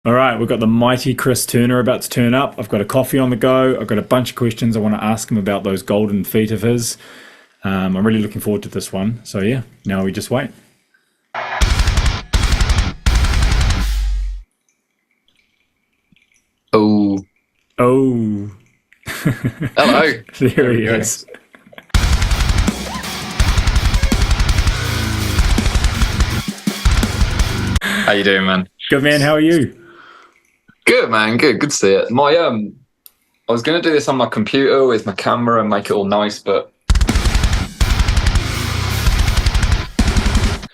All right, we've got the mighty Chris Turner about to turn up. I've got a coffee on the go. I've got a bunch of questions I want to ask him about those golden feet of his. I'm really looking forward to this one. So yeah, now we just wait. Oh, Oh, hello. there he There we is. How you doing, man? Good man, how are you? Good, man. Good to see it. I was gonna do this on my computer with my camera and make it all nice, but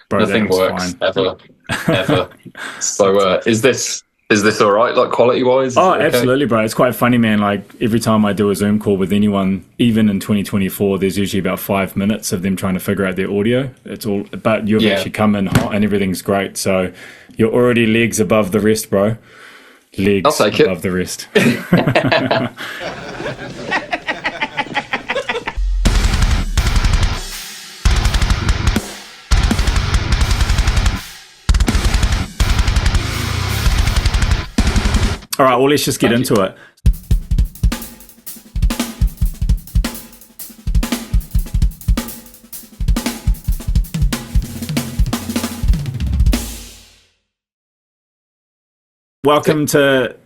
Bro, that nothing looks works fine. ever. So, is this all right? Like quality wise? Oh, absolutely, bro. It's quite funny, man. Like every time I do a Zoom call with anyone, even in 2024, there's usually about 5 minutes of them trying to figure out their audio. It's all, but you've Yeah. actually come in hot and everything's great. So you're already legs above the rest, bro. Legs I'll take it. above the rest. All right, well, let's just get Thank into it. Welcome to,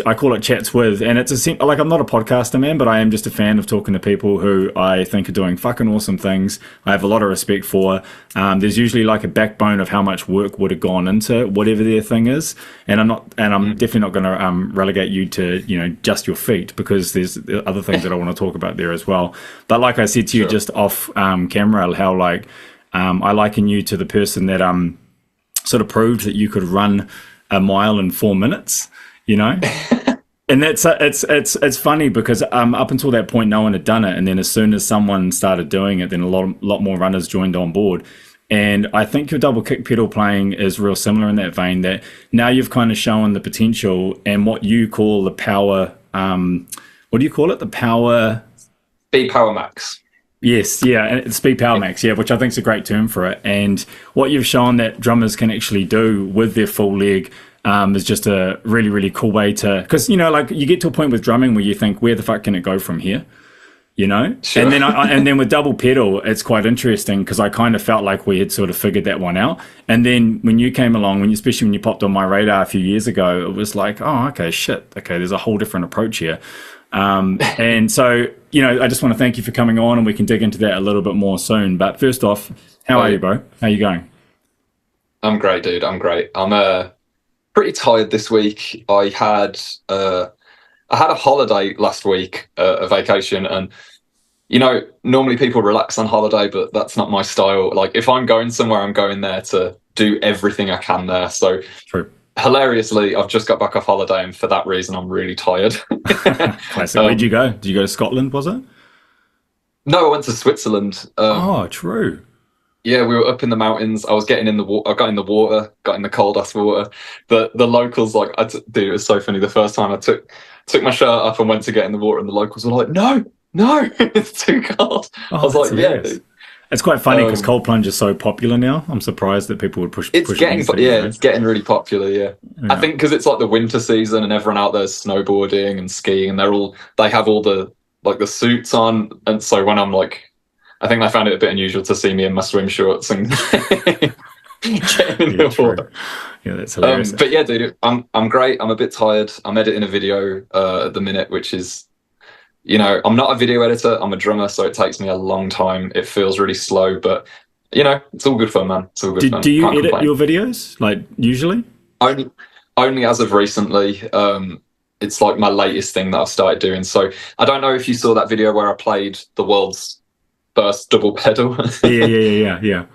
I call it Chats With, and like I'm not a podcaster, man, but I am just a fan of talking to people who I think are doing fucking awesome things. I have a lot of respect for. There's usually like a backbone of how much work would have gone into whatever their thing is, and I'm definitely not going to relegate you to, just your feet, because there's other things that I want to talk about there as well. But like I said to you Sure. just off camera, how like I liken you to the person that sort of proved that you could run a mile in 4 minutes, and it's funny because up until that point no one had done it, and then as soon as someone started doing it, then a lot more runners joined on board. And I think your double kick pedal playing is real similar in that vein, that now you've kind of shown the potential and what you call the power, what do you call it, the power? Speed Power Max. Yes, yeah, and it's Speed Power Max, yeah, which I think is a great term for it. And what you've shown that drummers can actually do with their full leg is just a really, really cool way to, because like you get to a point with drumming where you think, where the fuck can it go from here? Sure. And then and then with double pedal, it's quite interesting because I kind of felt like we had sort of figured that one out. And then when you came along, especially when you popped on my radar a few years ago, it was like, oh, okay, shit, okay, there's a whole different approach here. And so, I just want to thank you for coming on, and we can dig into that a little bit more soon. But first off, how are you, bro? How you going? I'm great, dude. I'm great. I'm pretty tired this week. I had a holiday last week, a vacation, and normally people relax on holiday, but that's not my style. Like if I'm going somewhere, I'm going there to do everything I can there. So True. hilariously, I've just got back off holiday, and for that reason, I'm really tired. Classic. Where'd you go? Did you go to Scotland, was it? No, I went to Switzerland. Oh, true. Yeah, we were up in the mountains. I was getting in the water. I got in the water, got in the cold ass water. The locals, like, dude, it was so funny. The first time I took my shirt off and went to get in the water, and the locals were like, "No, no, it's too cold." Oh, I was that's like, "Yeah, hilarious. dude." It's quite funny because cold plunge is so popular now. I'm surprised that people would push It's it getting, these days, yeah, right? it's getting really popular. Yeah, I Yeah. think because it's like the winter season and everyone out there's snowboarding and skiing, and they have all the suits on, and so when I'm like, I think they found it a bit unusual to see me in my swim shorts and getting in Yeah, the true. water. Yeah, that's hilarious. But yeah, dude, I'm great. I'm a bit tired. I'm editing a video at the minute, which is, I'm not a video editor. I'm a drummer, so it takes me a long time. It feels really slow, but it's all good fun, man. It's all good fun. Do you Can't edit complain. your videos like usually? Only as of recently. It's like my latest thing that I've started doing. So I don't know if you saw that video where I played the world's first double pedal. Yeah.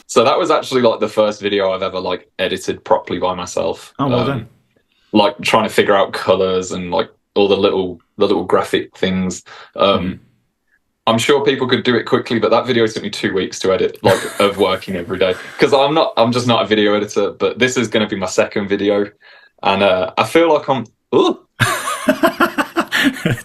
So that was actually like the first video I've ever like edited properly by myself. Oh, well done. Like trying to figure out colors and like all the little graphic things. I'm sure people could do it quickly, but that video took me 2 weeks to edit, like of working every day. Because I'm just not a video editor. But this is going to be my second video, and I feel like I'm. Ooh.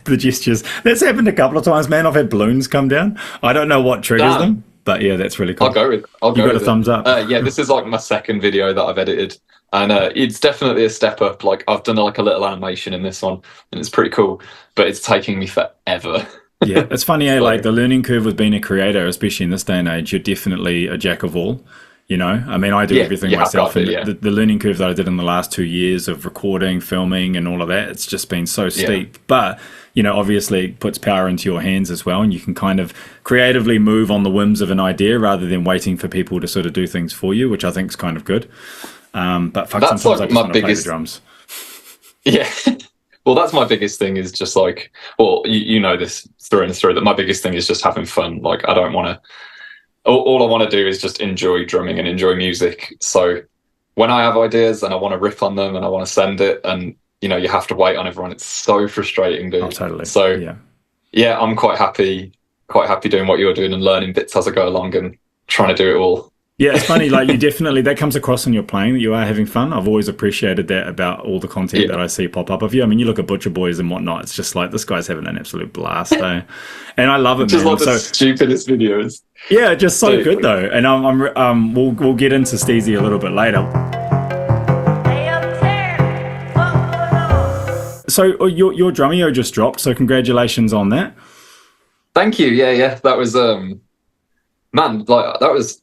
The gestures. That's happened a couple of times, man. I've had balloons come down. I don't know what triggers them, but yeah, that's really cool. I'll go You got with a thumbs up. Yeah, this is like my second video that I've edited, and it's definitely a step up. Like I've done like a little animation in this one, and it's pretty cool, but it's taking me forever. Yeah, it's funny, like the learning curve with being a creator, especially in this day and age, you're definitely a jack of all. You know, I mean, I do everything myself, and the learning curve that I did in the last 2 years of recording, filming, and all of that, it's just been so steep. But, you know, obviously it puts power into your hands as well, and you can kind of creatively move on the whims of an idea rather than waiting for people to sort of do things for you, which I think is kind of good. But fuck, that's sometimes like I just want to play the drums. Yeah. Well, that's my biggest thing is just like, well, you know this through and through, that my biggest thing is just having fun. Like, I don't want to, all I want to do is just enjoy drumming and enjoy music. So when I have ideas and I want to riff on them and I want to send it, and, you know, you have to wait on everyone, it's so frustrating, dude. Oh, totally. So, yeah, I'm quite happy doing what you're doing and learning bits as I go along and trying to do it all. Yeah, it's funny, like you definitely, that comes across in your playing that you are having fun. I've always appreciated that about all the content that I see pop up of you. I mean, you look at Butcher Boys and whatnot, it's just like, this guy's having an absolute blast, eh? And I love it, just man. Just like the stupidest videos. Yeah, just so good though. And we'll get into Steezy a little bit later. So your Drumeo just dropped, so congratulations on that. Thank you. Yeah. That was man, like that was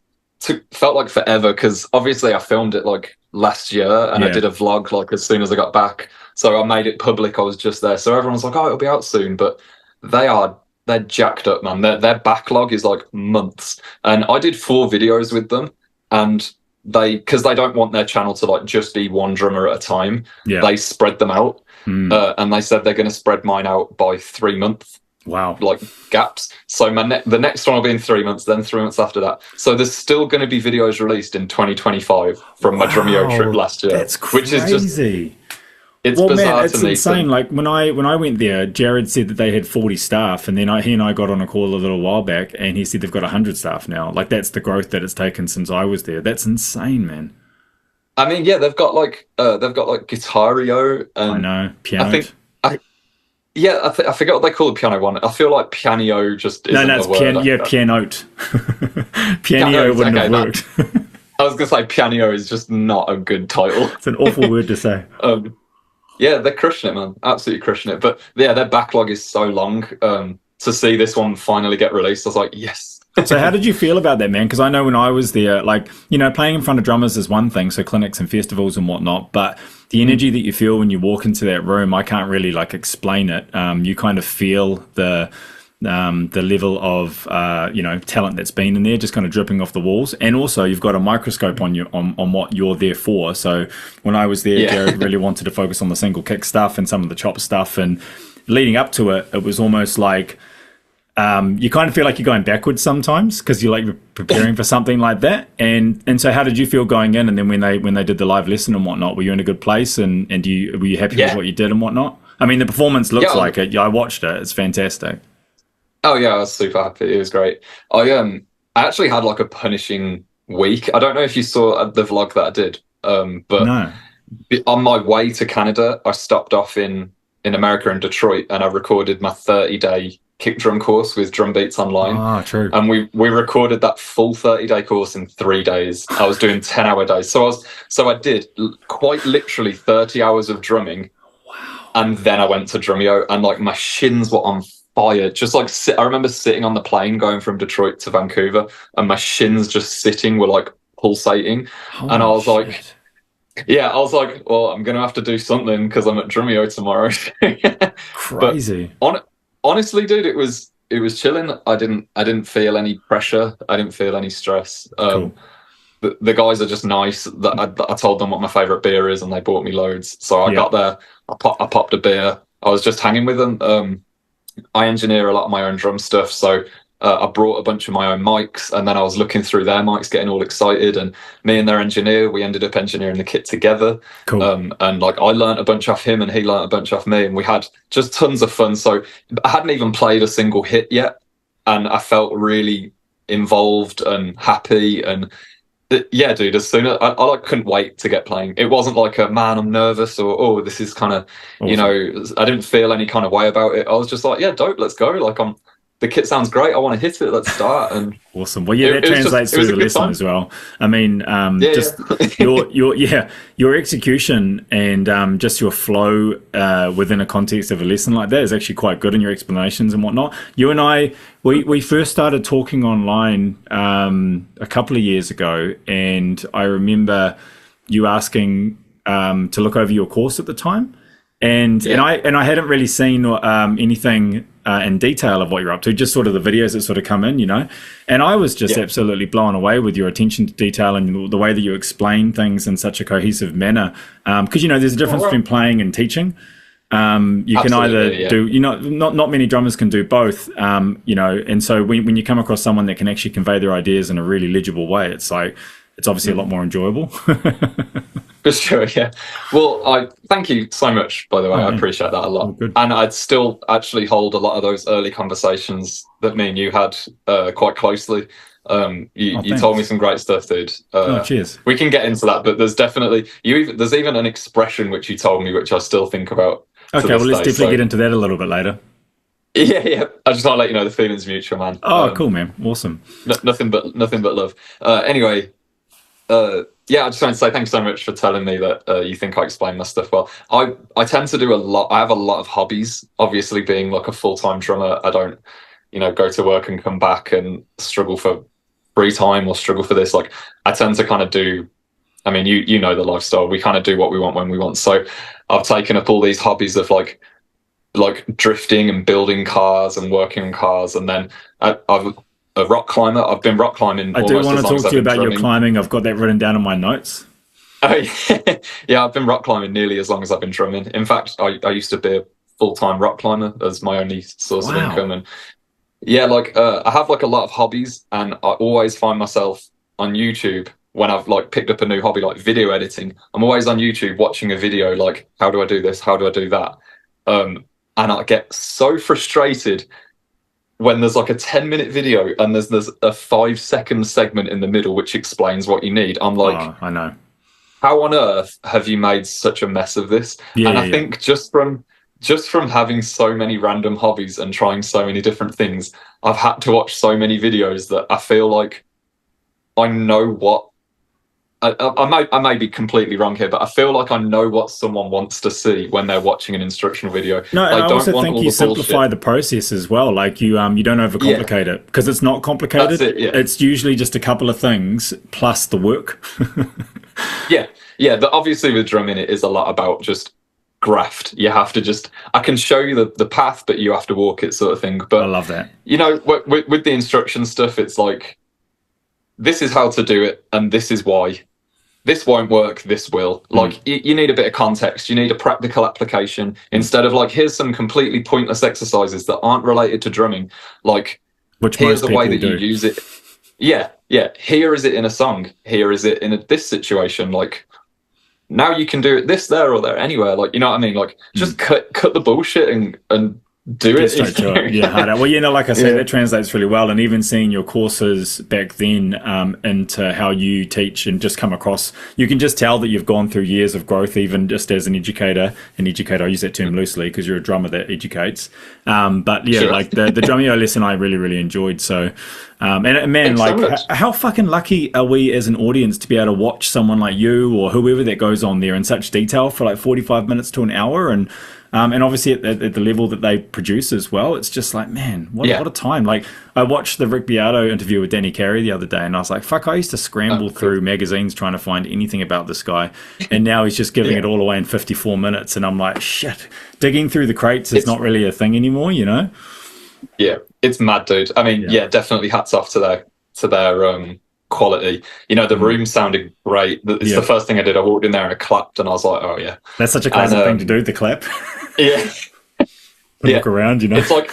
felt like forever, because obviously I filmed it like last year and I did a vlog like as soon as I got back. So I made it public. I was just there. So everyone's like, oh, it'll be out soon. But they're jacked up, man. Their backlog is like months. And I did 4 videos with them, and because they don't want their channel to like just be one drummer at a time, they spread them out. And they said they're going to spread mine out by 3 months. Wow. Like gaps. So the next one will be in 3 months, then 3 months after that. So there's still going to be videos released in 2025 from my Drumeo trip last year. That's crazy. Which is just, it's bizarre, man, it's to me. Insane. Like when I went there, Jared said that they had 40 staff, and then he and I got on a call a little while back, and he said they've got 100 staff now. Like that's the growth that it's taken since I was there. That's insane, man. I mean, yeah, they've got like Guitario, and I know, piano. I forget what they call the piano one. I feel like piano just isn't it's the word. pianote. Piano wouldn't have worked. I was going to say piano is just not a good title. It's an awful word to say. Yeah, they're crushing it, man. Absolutely crushing it. But yeah, their backlog is so long. To see this one finally get released, I was like, yes. So how did you feel about that, man? Because I know when I was there, like, you know, playing in front of drummers is one thing, so clinics and festivals and whatnot, but the energy that you feel when you walk into that room, I can't really like explain it. You kind of feel the level of you know, talent that's been in there, just kind of dripping off the walls. And also you've got a microscope on you on what you're there for. So when I was there, Jared really wanted to focus on the single kick stuff and some of the chop stuff, and leading up to it, it was almost like you kind of feel like you're going backwards sometimes because you're like preparing for something like that. And so how did you feel going in? And then when they did the live lesson and whatnot, were you in a good place? And were you happy with what you did and whatnot? I mean, the performance looks like it. I watched it. It's fantastic. Oh yeah, I was super happy. It was great. I actually had like a punishing week. I don't know if you saw the vlog that I did, but no. On my way to Canada, I stopped off in America, in Detroit, and I recorded my 30-day kick drum course with Drum Beats Online. Ah, true. And we recorded that full 30-day course in 3 days. I was doing 10-hour days. So I did quite literally 30 hours of drumming. Wow. And then I went to Drumeo, and like my shins were on fire. Just like I remember sitting on the plane going from Detroit to Vancouver, and my shins just sitting were like pulsating. Holy and I was shit. like, well, I'm going to have to do something because I'm at Drumeo tomorrow. Crazy. But honestly, dude, it was chilling. I didn't feel any pressure. I didn't feel any stress. Cool. The guys are just nice. I told them what my favorite beer is, and they bought me loads. So I got there. I popped a beer. I was just hanging with them. I engineer a lot of my own drum stuff, so I brought a bunch of my own mics, and then I was looking through their mics, getting all excited. And me and their engineer, we ended up engineering the kit together. Cool. And like I learned a bunch off him, and he learned a bunch off me, and we had just tons of fun. So I hadn't even played a single hit yet, and I felt really involved and happy. And Yeah, dude. As soon as I like couldn't wait to get playing. It wasn't like a man, I'm nervous, or oh, this is kind of, you Awesome. know, I didn't feel any kind of way about it. I was just like, yeah, dope, let's go. Like the kit sounds great. I want to hit it. Let's start. And Awesome. Well, yeah, that translates it was through a the good lesson time. as well. I mean, Yeah, just yeah. your execution and just your flow within a context of a lesson like that is actually quite good in your explanations and whatnot. You and I, we first started talking online a couple of years ago, and I remember you asking to look over your course at the time. And I hadn't really seen anything in detail of what you're up to, just sort of the videos that sort of come in, you know. And I was just Yeah. absolutely blown away with your attention to detail and the way that you explain things in such a cohesive manner. Because you know, there's a difference between playing and teaching. You can either Yeah. do, you know, not many drummers can do both, you know. And so when you come across someone that can actually convey their ideas in a really legible way, it's like it's obviously a lot more enjoyable. For sure, yeah. Well, I thank you so much, by the way. Oh, I yeah. appreciate that a All lot. good. And I'd still actually hold a lot of those early conversations that me and you had quite closely. You told me Thanks. some great stuff, dude. Oh, cheers. We can get into that, but there's definitely there's even an expression which you told me, which I still think about to Okay, well, this let's day. definitely So get into that a little bit later. yeah, yeah. I just want to let you know the feeling's mutual, man. Oh, cool, man. Awesome. Nothing but love. Anyway, yeah, I just want to say thanks so much for telling me that you think I explain my stuff well. I tend to do a lot. I have a lot of hobbies. Obviously, being like a full-time drummer, I don't, you know, go to work and come back and struggle for free time or struggle for this. Like, I tend to kind of do. I mean, you know the lifestyle. We kind of do what we want when we want. So, I've taken up all these hobbies of like drifting and building cars and working on cars, and then I've a rock climber. I've been rock climbing I do almost want as to long as talk I've to you been about your drumming. climbing. I've got that written down in my notes. Oh, yeah. Yeah, I've been rock climbing nearly as long as I've been drumming. In fact, I used to be a full-time rock climber as my only source of Wow. income. And yeah, like I have like a lot of hobbies, and I always find myself on YouTube when I've like picked up a new hobby like video editing. I'm always on YouTube watching a video like, how do I do this? How do I do that? And I get so frustrated when there's like a 10-minute video and there's a 5-second segment in the middle which explains what you need. I'm like, Oh, I know. how on earth have you made such a mess of this? Yeah, And yeah, I yeah. think just from having so many random hobbies and trying so many different things, I've had to watch so many videos that I feel like I know what I may be completely wrong here, but I feel like I know what someone wants to see when they're watching an instructional video. No, and They I don't also want think all you the bullshit. simplify the process as well. Like you don't Yeah, overcomplicate it because it's not complicated. that's it. Yeah. It's usually just a couple of things plus the work. Yeah, yeah. Obviously, with drumming, it is a lot about just graft. You have to just. I can show you the path, but you have to walk it, sort of thing. I But love that. you know, with the instruction stuff, it's like this is how to do it, and this is why. This won't work. This will. Like you need a bit of context. You need a practical application instead of like here's some completely pointless exercises that aren't related to drumming. Like Which here's most the way people that you do. use it. Yeah, yeah. Here is it in a song. Here is it in this situation. Like now you can do it this, there, or there, anywhere. Like you know what I mean. Like just cut the bullshit and do Get it. straight to it. Yeah, harder. Well, you know, like I say, Yeah. that translates really well. And even seeing your courses back then into how you teach and just come across, you can just tell that you've gone through years of growth, even just as an educator. An educator, I use that term loosely because you're a drummer that educates. But yeah, Sure. like the Drumeo lesson, I really, really enjoyed. So, and man, Thanks so like, much. how fucking lucky are we as an audience to be able to watch someone like you or whoever that goes on there in such detail for like 45 minutes to an hour and obviously at the level that they produce as well, it's just like, man, what a time. Like I watched the Rick Beato interview with Danny Carey the other day and I was like, fuck, I used to scramble through magazines trying to find anything about this guy. And now he's just giving it all away in 54 minutes. And I'm like, shit, digging through the crates is not really a thing anymore, you know? Yeah, it's mad, dude. I mean, yeah, definitely hats off to their quality. You know, the room sounded great. It's the first thing I did. I walked in there and I clapped, and I was like, oh yeah, That's such a classic thing to do, the clap. yeah, Look around, you know? It's like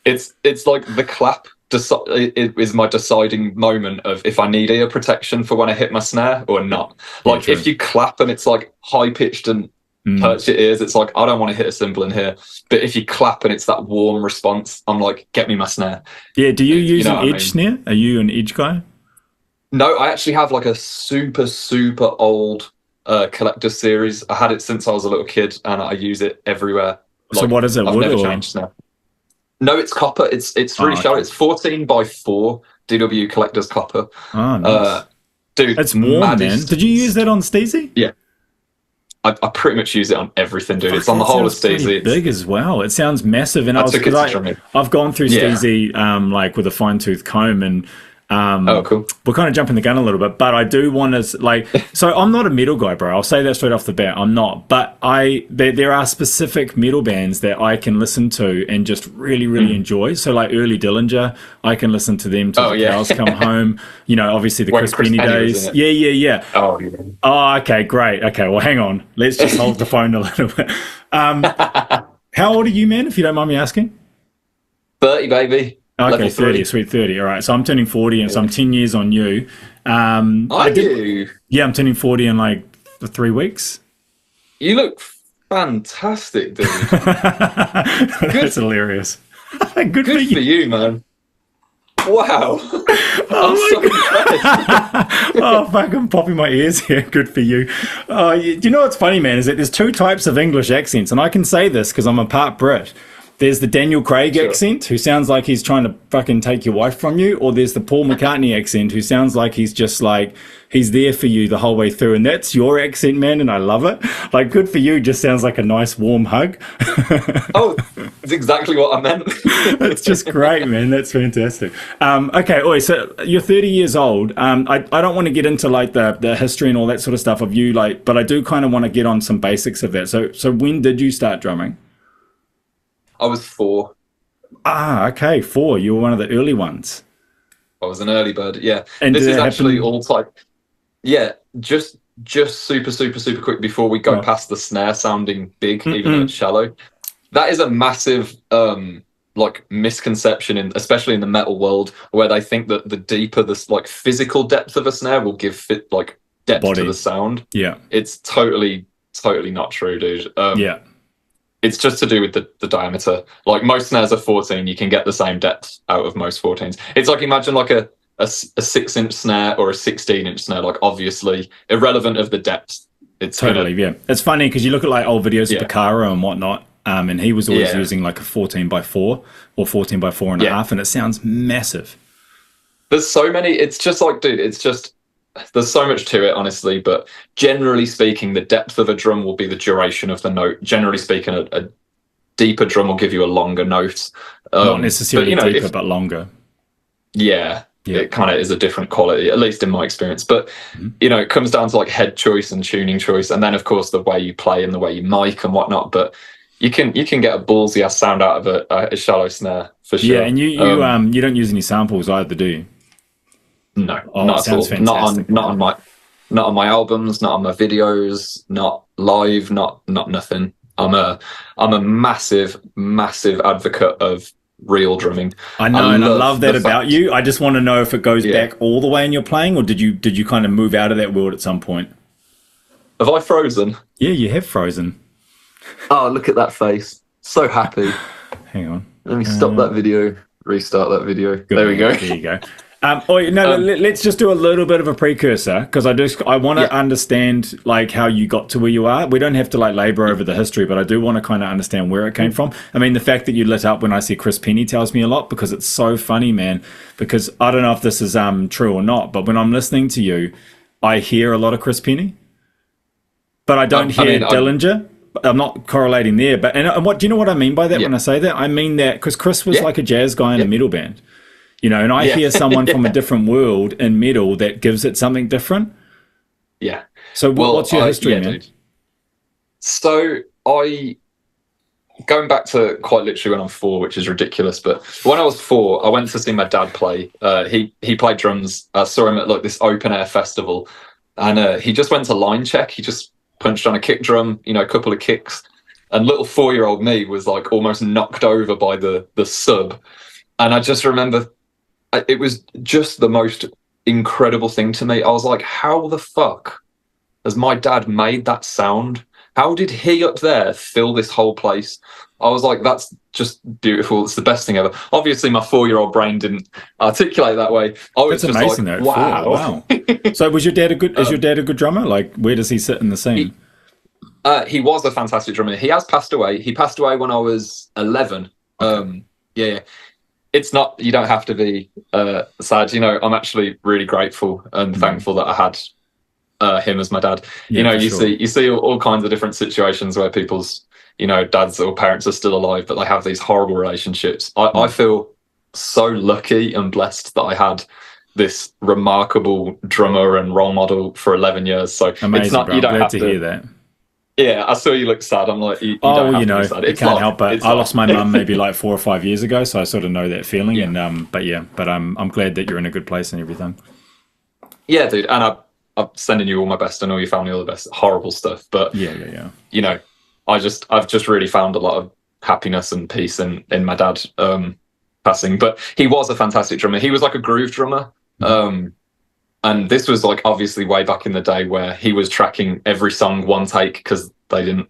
it's like the clap. It is my deciding moment of if I need ear protection for when I hit my snare or not. Like true. if you clap and it's like high pitched and hurts your ears, it's like I don't want to hit a cymbal in here. But if you clap and it's that warm response, I'm like, get me my snare. Yeah, do you use know an what I edge mean? snare? Are you an edge guy? No, I actually have like a super old collector's series. I had it since I was a little kid, and I use it everywhere. So Like what is it? I've Wood never or? changed now. No, it's copper. It's really shallow. Okay. It's 14 by 4 DW collector's copper. Oh, Uh, nice. dude, It's warm, man. maddest. Did you use that on Steezy? Yeah, I pretty much use it on everything, dude. Fuck, It's on the that whole of sounds pretty Steezy. big as well. It sounds massive, and I I was took it because to Drumeo. I've gone through Yeah. Steezy like with a fine tooth comb, and Oh, cool. we're kind of jumping the gun a little bit, but I do want to like. So I'm not a metal guy, bro. I'll say that straight off the bat. I'm not, but there are specific metal bands that I can listen to and just really enjoy. So like early Dillinger, I can listen to them till the cows come home. You know, obviously the When Chris Chris Penny Penny was days. in Yeah. Oh, yeah. Oh, okay, great. Okay, well, hang on. Let's just hold the phone a little bit. How old are you, man? If you don't mind me asking. 30, baby. Okay, Level 30, 3. sweet 30. All right, so I'm turning 40, and so I'm 10 years on you. Are you? Yeah, I'm turning 40 in like 3 weeks. You look fantastic, dude. That's hilarious. Good for Good you. for you, man. Wow. I'm so impressed. Oh, fuck, I'm popping my ears here. Good for you. Do you know what's funny, man, is that there's two types of English accents, and I can say this because I'm a part Brit. There's the Daniel Craig accent, who sounds like he's trying to fucking take your wife from you, or there's the Paul McCartney accent, who sounds like he's just like, he's there for you the whole way through. And that's your accent, man, and I love it. Like, good for you just sounds like a nice warm hug. Oh, that's exactly what I meant. That's just great, man. That's fantastic. Okay, Oi, so you're 30 years old. I don't want to get into like the history and all that sort of stuff of you, like, but I do kind of want to get on some basics of that. So when did you start drumming? I was 4. Ah, okay, 4. You were one of the early ones. I was an early bird, yeah. And This did is it actually happen- all type. Yeah, just super quick before we go Oh. past the snare sounding big, even though it's shallow. That is a massive like misconception especially in the metal world, where they think that the deeper this like physical depth of a snare will give like depth Body. to the sound. Yeah, It's totally not true, dude. yeah. It's just to do with the diameter. Like most snares are 14, you can get the same depth out of most 14s. It's like, imagine like a 6-inch snare or a 16-inch snare. Like obviously irrelevant of the depth. It's Totally, yeah. It's funny because you look at like old videos Yeah. of Picaro and whatnot, and he was always Yeah. using like a 14 by 4 or 14 by 4 and a Yeah. half, and it sounds massive. There's so many. It's just like, dude, it's just, there's so much to it, honestly. But generally speaking, the depth of a drum will be the duration of the note. Generally speaking, a deeper drum will give you a longer note. Not necessarily but, deeper, but longer. Yeah, Yeah. it kind of is a different quality, at least in my experience. But it comes down to like head choice and tuning choice, and then of course the way you play and the way you mic and whatnot. But you can get a ballsy ass sound out of a shallow snare for sure. Yeah, and you don't use any samples either, do you? No, Oh, not at all. sounds fantastic. Not on my albums, not on my videos, not live, not nothing. I'm a massive advocate of real drumming. I know, and I love that the about fact- you. I just want to know if it goes Yeah. back all the way in your playing, or did you kind of move out of that world at some point? Have I frozen? Yeah, you have frozen. Oh, look at that face. So happy. Hang on. Let me stop that video, restart that video. There we go. There you go. Let's just do a little bit of a precursor, because I want to understand like how you got to where you are. We don't have to like labor over the history, but I do want to kind of understand where it came from. I mean, the fact that you lit up when I see Chris Penny tells me a lot, because it's so funny, man. Because I don't know if this is true or not, but when I'm listening to you, I hear a lot of Chris Penny, but I don't hear Dillinger. I'm not correlating there, but and what do you know what I mean by that when I say that? I mean that because Chris was like a jazz guy in a metal band. And I hear someone from a different world in metal that gives it something different. Yeah. So what's your history, man? Dude. So going back to quite literally when I'm 4, which is ridiculous, but when I was 4, I went to see my dad play. He played drums. I saw him at like this open air festival, and he just went to line check. He just punched on a kick drum, a couple of kicks, and little 4-year-old me was like almost knocked over by the sub. And I just remember, it was just the most incredible thing to me. I was like, how the fuck has my dad made that sound? how did he up there fill this whole place? I was like, that's just beautiful. It's the best thing ever. Obviously, my 4-year-old brain didn't articulate that way. I was That's just amazing, like, though. wow. Wow. So, was your dad a good? Is your dad a good drummer? Like, where does he sit in the scene? He was a fantastic drummer. He has passed away. He passed away when I was 11. Okay. Yeah. It's not. You don't have to be sad. You know, I'm actually really grateful and thankful that I had him as my dad. Yeah, you know, for sure. you see all kinds of different situations where people's, you know, dads or parents are still alive, but they have these horrible relationships. I feel so lucky and blessed that I had this remarkable drummer and role model for 11 years. So Amazing, it's not, bro. you I'm don't glad have to to. hear that. Yeah, I saw you look sad. I'm like, you Oh, don't well, have you to know, be sad. you It's can't life. help it. It's I life. lost my mum maybe like 4 or 5 years ago, so I sort of know that feeling. Yeah. And but I'm glad that you're in a good place and everything. Yeah, dude. And I'm sending you all my best and all your family all the best. Horrible stuff, but Yeah. you know, I've just really found a lot of happiness and peace in my dad passing. But he was a fantastic drummer. He was like a groove drummer. And this was like obviously way back in the day where he was tracking every song one take because they didn't,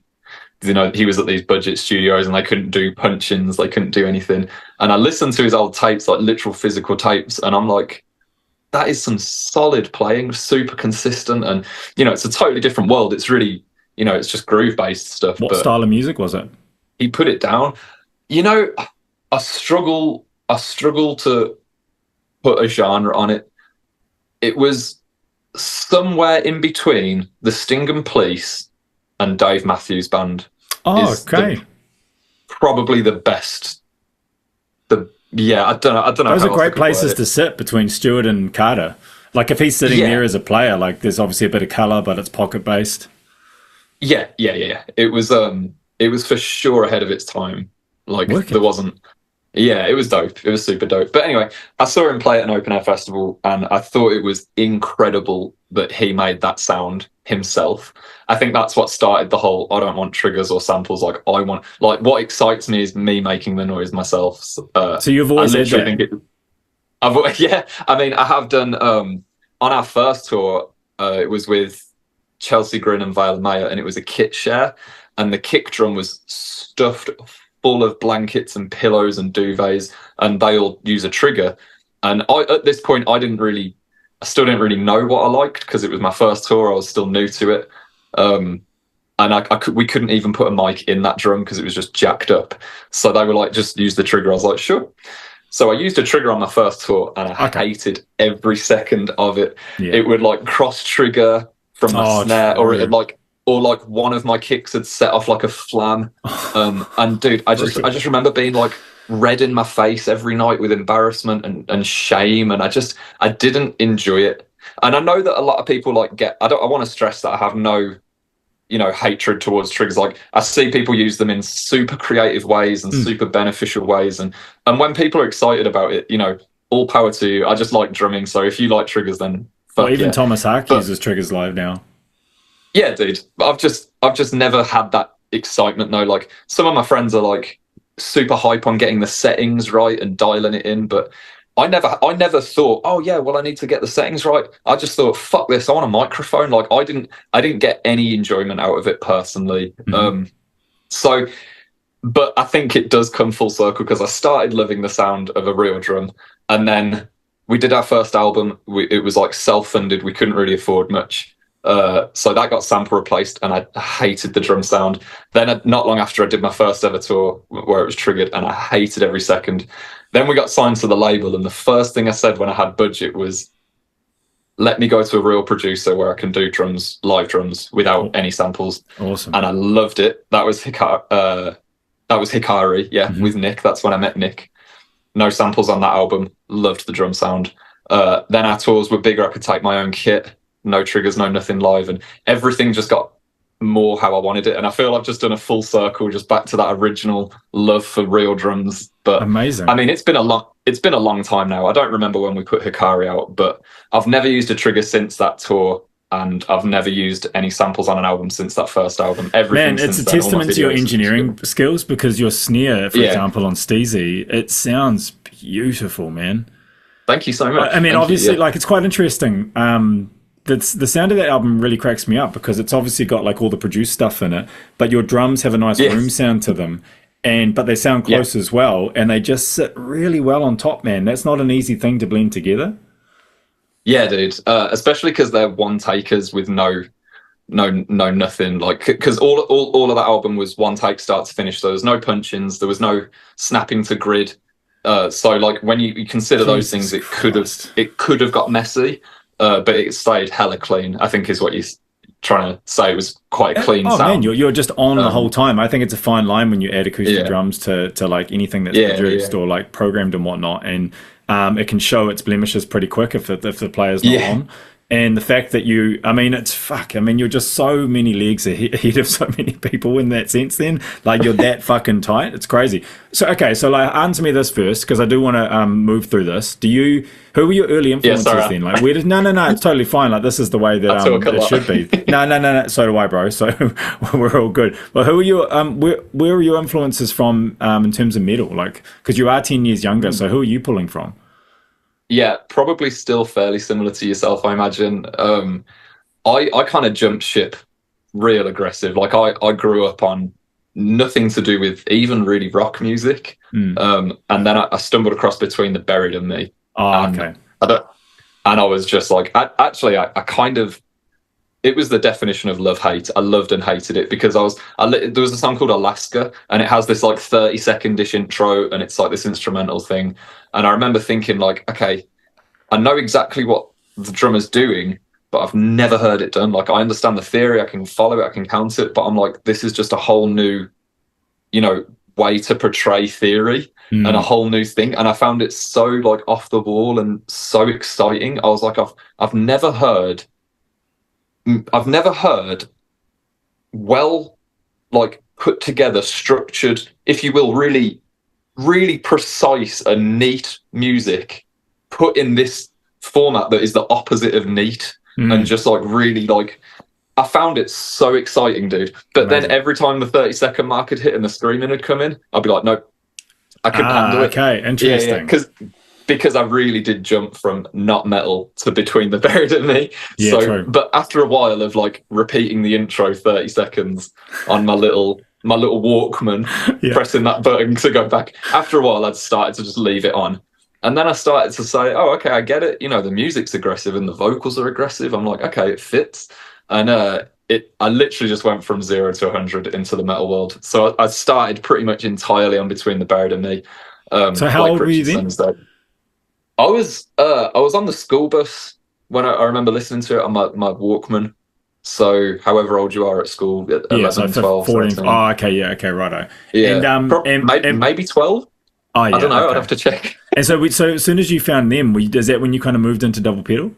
you know, he was at these budget studios and they couldn't do punch-ins, they couldn't do anything. And I listened to his old tapes, like literal physical tapes, and I'm like, that is some solid playing, super consistent. And, you know, it's a totally different world. It's really, you know, it's just groove-based stuff. What But style of music was it? he put it down. You know, I struggle to put a genre on it. It was somewhere in between the Stingham Police and Dave Matthews Band. Oh, okay. Probably the best. I don't know. Those are great places to sit between Stewart and Carter. Like if he's sitting there as a player, like there's obviously a bit of color, but it's pocket based. Yeah. It was for sure ahead of its time. Like there wasn't. Yeah, it was dope. It was super dope. But anyway, I saw him play at an open air festival and I thought it was incredible that he made that sound himself. I think that's what started the whole, I don't want triggers or samples. Like what excites me is me making the noise myself. So you've always said that? I mean, I have done, on our first tour, it was with Chelsea Grin and Viola Mayer and it was a kit share and the kick drum was stuffed full of blankets and pillows and duvets, and they all use a trigger. And at this point, I still didn't really know what I liked because it was my first tour. I was still new to it, and we couldn't even put a mic in that drum because it was just jacked up. So they were like, "Just use the trigger." I was like, "Sure." So I used a trigger on my first tour, and I hated every second of it. Yeah. It would like cross trigger from my snare, or it like. Or like one of my kicks had set off like a flam, and dude, I just remember being like red in my face every night with embarrassment and shame, and I didn't enjoy it. And I know that a lot of people like I want to stress that I have no, you know, hatred towards triggers. Like I see people use them in super creative ways and super beneficial ways, and when people are excited about it, you know, all power to you. I just like drumming, so if you like triggers, then even Thomas Hark uses triggers live now. Yeah, dude. I've just never had that excitement. No, like some of my friends are like super hype on getting the settings right and dialing it in, but I never thought, oh yeah, well I need to get the settings right. I just thought, fuck this, I want a microphone. Like I didn't get any enjoyment out of it personally. So, but I think it does come full circle because I started loving the sound of a real drum, and then we did our first album. It was like self-funded. We couldn't really afford much. So that got sample replaced and I hated the drum sound. Then not long after I did my first ever tour where it was triggered and I hated every second. Then we got signed to the label and the first thing I said when I had budget was, let me go to a real producer where I can do drums, live drums without any samples. Awesome. And I loved it. That was Hikari, with Nick. That's when I met Nick. No samples on that album. Loved the drum sound. Then our tours were bigger. I could take my own kit. No triggers, no nothing live, and everything just got more how I wanted it. And I feel I've just done a full circle, just back to that original love for real drums. But amazing. I mean, it's been a long time now. I don't remember when we put Hikari out, but I've never used a trigger since that tour, and I've never used any samples on an album since that first album. Everything. Man, it's a testament to your engineering skills because your snare, for example, on Steezy, it sounds beautiful, man. Thank you so much. I mean, obviously, like it's quite interesting. the sound of that album really cracks me up because it's obviously got like all the produced stuff in it, but your drums have a nice room sound to them, but they sound close as well, and they just sit really well on top, man. That's not an easy thing to blend together. Yeah, dude. Especially because they're one takers with no nothing, like, because all of that album was one take start to finish. So there was no punch-ins, there was no snapping to grid. So like when you consider those things, it could have got messy, but it stayed hella clean, I think is what you're trying to say. It was quite a clean sound. Man, you're just on the whole time. I think it's a fine line when you add acoustic drums to like anything that's produced or like programmed and whatnot, and it can show its blemishes pretty quick if the player's not on. And the fact that you're just so many legs ahead of so many people in that sense then. Like, you're that fucking tight. It's crazy. So, okay, so like, answer me this first, because I do want to move through this. Who were your early influences then? Like, where did, no, it's totally fine. Like, this is the way that it should be. No, so do I, bro. So we're all good. Well, who were your, where were your influences from in terms of metal? Like, because you are 10 years younger, so who are you pulling from? Yeah, probably still fairly similar to yourself, I imagine. I kind of jumped ship real aggressive. Like, I grew up on nothing to do with even really rock music. And then I stumbled across Between the Buried and Me. Okay. And I was just like, I kind of, it was the definition of love-hate. I loved and hated it because there was a song called Alaska, and it has this like 30-second-ish intro, and it's like this instrumental thing. And I remember thinking, like, okay, I know exactly what the drummer's doing, but I've never heard it done. Like, I understand the theory, I can follow it, I can count it, but I'm like, this is just a whole new, way to portray theory and a whole new thing. And I found it so like off the wall and so exciting. I was like, I've never heard well, like, put together, structured, if you will, really, really precise and neat music put in this format that is the opposite of neat and just like really like, I found it so exciting, dude. But then every time the 30-second mark had hit and the screaming had come in, I'd be like, nope, I couldn't handle it. Okay, interesting. Because I really did jump from not metal to Between the Buried and Me. Yeah, true. But after a while of like repeating the intro 30 seconds on my little Walkman, pressing that button to go back, after a while I'd started to just leave it on. And then I started to say, oh, okay, I get it. The music's aggressive and the vocals are aggressive. I'm like, okay, it fits. And I literally just went from 0 to 100 into the metal world. So I started pretty much entirely on Between the Buried and Me. So how old were you then? I was on the school bus when I remember listening to it on my Walkman. So however old you are at school, 11, 12, 14. 13. Oh, okay, righto. Yeah, and maybe 12. Oh, yeah, I don't know. okay. I'd have to check. And so as soon as you found them, is that when you kind of moved into double pedal?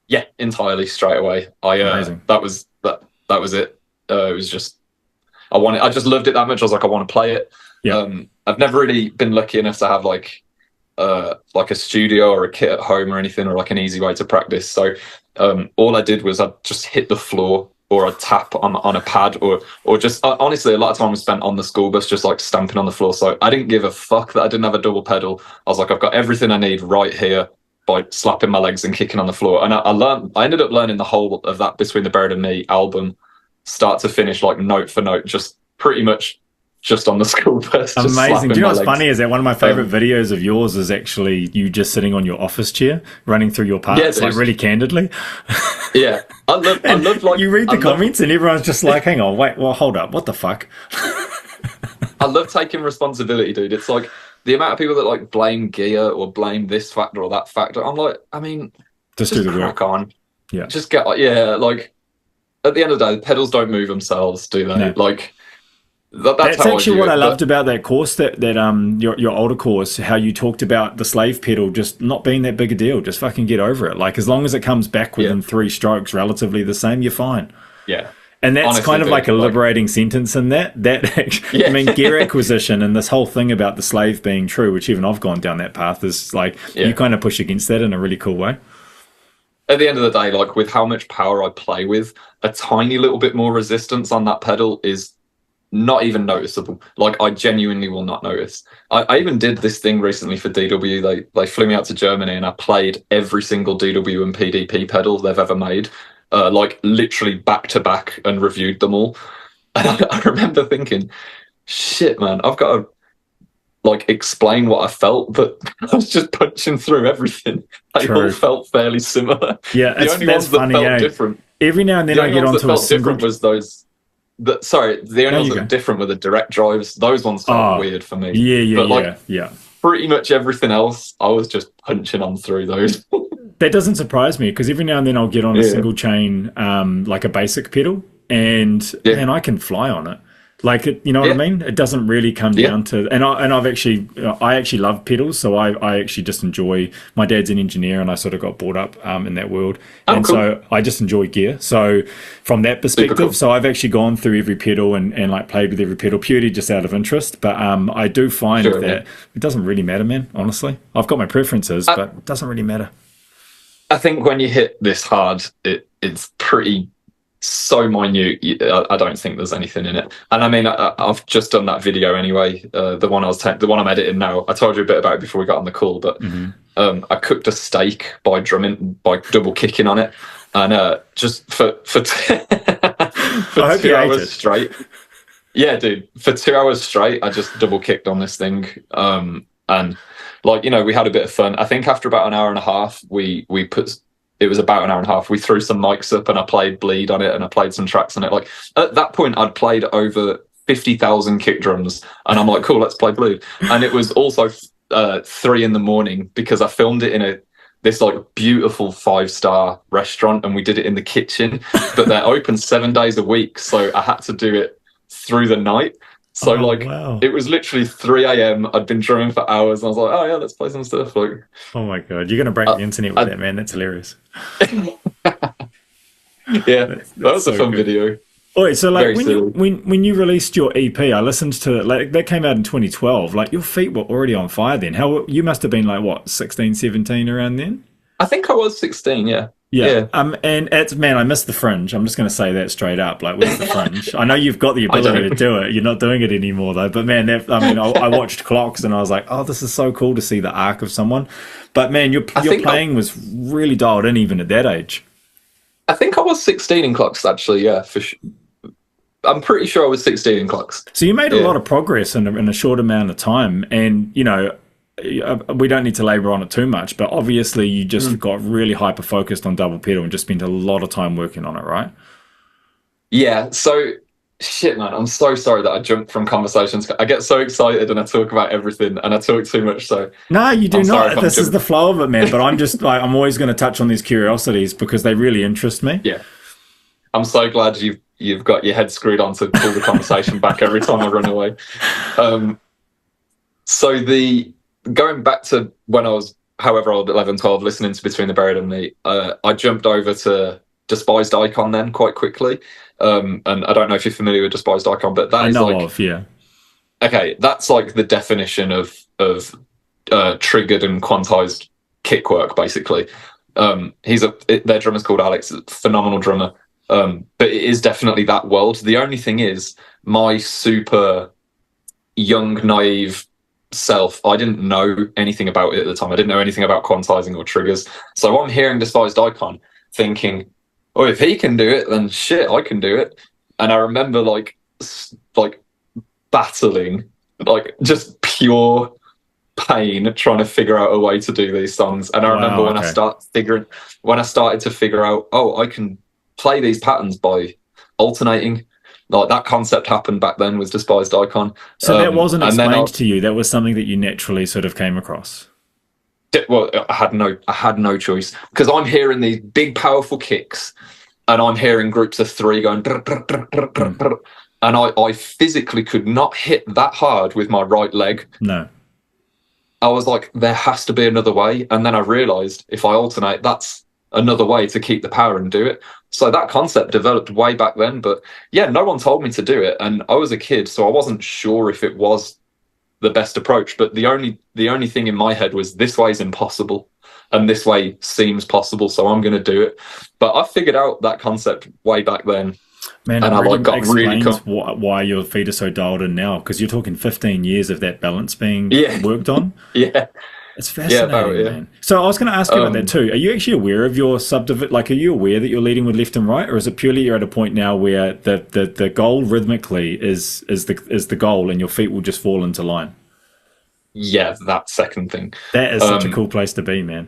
Yeah, entirely straight away. Amazing. That was it. It was just I just loved it that much. I was like, I want to play it. Yeah. I've never really been lucky enough to have like a studio or a kit at home or anything, or like an easy way to practice. So all I did was I'd just hit the floor or I'd tap on a pad or just honestly a lot of time was spent on the school bus just like stamping on the floor. So I didn't give a fuck that I didn't have a double pedal. I was like, I've got everything I need right here by slapping my legs and kicking on the floor. And I ended up learning the whole of that Between the Buried and Me album, start to finish, like note for note, just pretty much just on the school bus. Amazing. Do you know what's funny is that one of my favorite videos of yours is actually you just sitting on your office chair running through your parts, like really candidly. Yeah. I love like you read the comments and everyone's just like, hang on, wait, well, hold up, what the fuck? I love taking responsibility, dude. It's like the amount of people that like blame gear or blame this factor or that factor. I'm like, I mean, just do the work on. Yeah. Just get like at the end of the day, the pedals don't move themselves, do they? No. Like that's actually what I loved about that course, that your older course, how you talked about the slave pedal just not being that big a deal. Just fucking get over it. Like, as long as it comes back within 3 strokes, relatively the same, you're fine. Yeah. And that's honestly, kind of like a liberating sentence in that. I mean, gear acquisition and this whole thing about the slave being true, which even I've gone down that path, is like you kind of push against that in a really cool way. At the end of the day, like with how much power I play with, a tiny little bit more resistance on that pedal is not even noticeable. Like, I genuinely will not notice. I even did this thing recently for DW. They flew me out to Germany, and I played every single DW and PDP pedal they've ever made, like literally back to back, and reviewed them all. And I remember thinking, shit, man, I've got to like explain what I felt, but I was just punching through everything. They all felt fairly similar. Yeah, the only ones that felt different. Every now and then I get onto a single. Different was those. The only ones that were different were the direct drives. Those ones felt weird for me. Yeah. Pretty much everything else, I was just punching on through those. That doesn't surprise me, because every now and then I'll get on a single chain, like a basic pedal, and man, I can fly on it. Like, you know what I mean? It doesn't really come down to, I actually love pedals, so I actually just enjoy. My dad's an engineer, and I sort of got brought up in that world, so I just enjoy gear. So from that perspective, so I've actually gone through every pedal and like played with every pedal purely just out of interest. But I do find that it doesn't really matter, man. Honestly, I've got my preferences, but it doesn't really matter. I think when you hit this hard, it's pretty. So minute, I don't think there's anything in it. And I mean, I've just done that video anyway. The one I'm editing now. I told you a bit about it before we got on the call, but I cooked a steak by double kicking on it, and just for 2 hours straight. Yeah, dude, for 2 hours straight, I just double kicked on this thing, and like, you know, we had a bit of fun. I think after about an hour and a half, we put. It was about an hour and a half. We threw some mics up, and I played Bleed on it, and I played some tracks on it. Like, at that point, I'd played over 50,000 kick drums, and I'm like, cool, let's play Bleed. And it was also 3 a.m. because I filmed it in this like beautiful 5-star restaurant, and we did it in the kitchen. But they're open 7 days a week, so I had to do it through the night. So it was literally 3 a.m. I'd been drumming for hours, and I was like, oh yeah, let's play some stuff. Like, oh my god, you're gonna break the internet with that, man. That's hilarious. That was a fun video. Oh, so like when you released your EP, I listened to it. Like, that came out in 2012. Like, your feet were already on fire then. How you must have been like, what, 16, 17 around then? I think I was 16. Yeah. And it's, man, I miss the fringe. I'm just going to say that straight up. Like, where's the fringe? I know you've got the ability to do it. You're not doing it anymore though. But man, I watched Clocks, and I was like, oh, this is so cool to see the arc of someone. But man, your playing was really dialed in even at that age. I think I was 16 in Clocks, actually. Yeah, for sure. I'm pretty sure I was 16 in Clocks. So you made a lot of progress in a short amount of time, and you know, we don't need to labor on it too much, but obviously you just got really hyper focused on double pedal and just spent a lot of time working on it, right? Yeah. So shit, man, I'm so sorry that I jumped from conversations. I get so excited and I talk about everything, and I talk too much. So no, you do not. This is the flow of it, man. But I'm just like, I'm always going to touch on these curiosities because they really interest me. Yeah. I'm so glad you've got your head screwed on to pull the conversation back every time I run away. So going back to when I was however old, 11, 12, listening to Between the Buried and Me, I jumped over to Despised Icon then quite quickly. And I don't know if you're familiar with Despised Icon, but that is okay, that's like the definition of triggered and quantized kick work, basically. Their drummer's called Alex, a phenomenal drummer. But it is definitely that world. The only thing is, my super young, naive self, I didn't know anything about it at the time. I didn't know anything about quantizing or triggers. So I'm hearing Despised Icon thinking, oh, if he can do it, then shit, I can do it. And I remember like battling, like just pure pain trying to figure out a way to do these songs. And I remember when I started to figure out, oh, I can play these patterns by alternating. Like, that concept happened back then with Despised Icon. So that wasn't explained to you. That was something that you naturally sort of came across. Well, I had no choice, because I'm hearing these big, powerful kicks, and I'm hearing groups of 3 going, and I physically could not hit that hard with my right leg. No. I was like, there has to be another way. And then I realized if I alternate, that's another way to keep the power and do it. So that concept developed way back then, but yeah, no one told me to do it, and I was a kid, so I wasn't sure if it was the best approach. But the only thing in my head was, this way is impossible, and this way seems possible, so I'm going to do it. But I figured out that concept way back then, Man, it and I really like got really explains why your feet are so dialed in now, because you're talking 15 years of that balance being yeah, worked on. yeah, It's yeah, about fascinating, yeah. man. So I was going to ask you about that too. Are you actually aware of your subdivision? Like, are you aware that you're leading with left and right, or is it purely you're at a point now where the goal rhythmically is the goal, and your feet will just fall into line? Yeah, that second thing. That is such a cool place to be, man.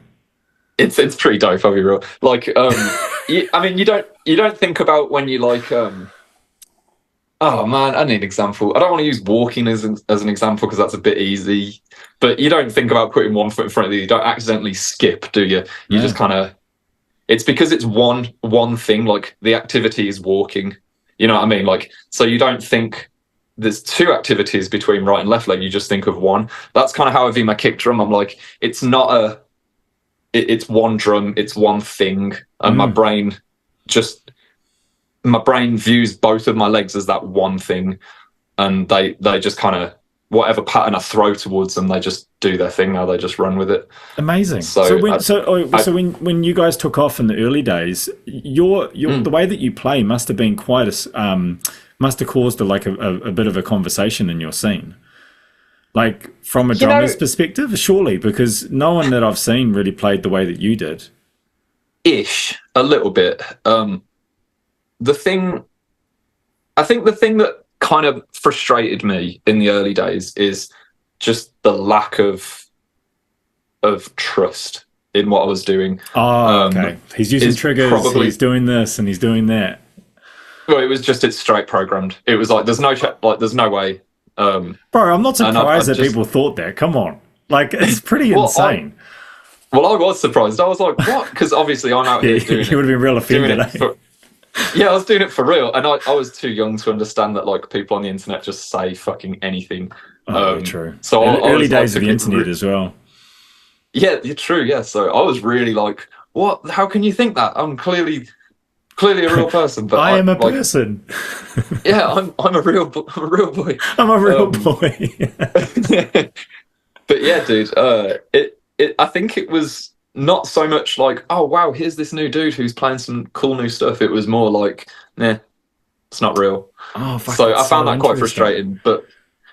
It's pretty dope, I'll be real. Like, I mean, you don't think about when you like, oh man, I need an example. I don't want to use walking as an example because that's a bit easy. But you don't think about putting one foot in front of the other. You don't accidentally skip, do you? You No. just kind of. It's because it's one thing. Like the activity is walking. You know what I mean? Like, so you don't think there's two activities between right and left leg. You just think of one. That's kind of how I view my kick drum. I'm like, it's not a. It's one drum. It's one thing, and my brain views both of my legs as that one thing, and they just kind of whatever pattern I throw towards them, they just do their thing. Now they just run with it. Amazing. So When you guys took off in the early days, the way that you play must have been quite must have caused a bit of a conversation in your scene. Like from a drummer's perspective, surely, because no one that I've seen really played the way that you did. Ish, a little bit. I think the thing that kind of frustrated me in the early days is just the lack of trust in what I was doing. Oh, okay. He's using triggers, he's doing this and he's doing that. Well, it's straight programmed. It was like there's no way. Bro, I'm not surprised that people thought that. Come on. Like, it's pretty insane. I was surprised. I was like, what? Because obviously I'm out here doing it. You would have been real offended, yeah, I was doing it for real. And I was too young to understand that like people on the internet just say fucking anything. True. So early days of the internet as well. Yeah, you're true, yeah. So I was really like, what? How can you think that? I'm clearly a real person, but I am a person. Yeah, I'm a real boy. I'm a real boy. But yeah, dude, I think it was not so much like, oh wow, here's this new dude who's playing some cool new stuff. It was more like, nah, it's not real. Oh, fuck, so I found that quite frustrating. But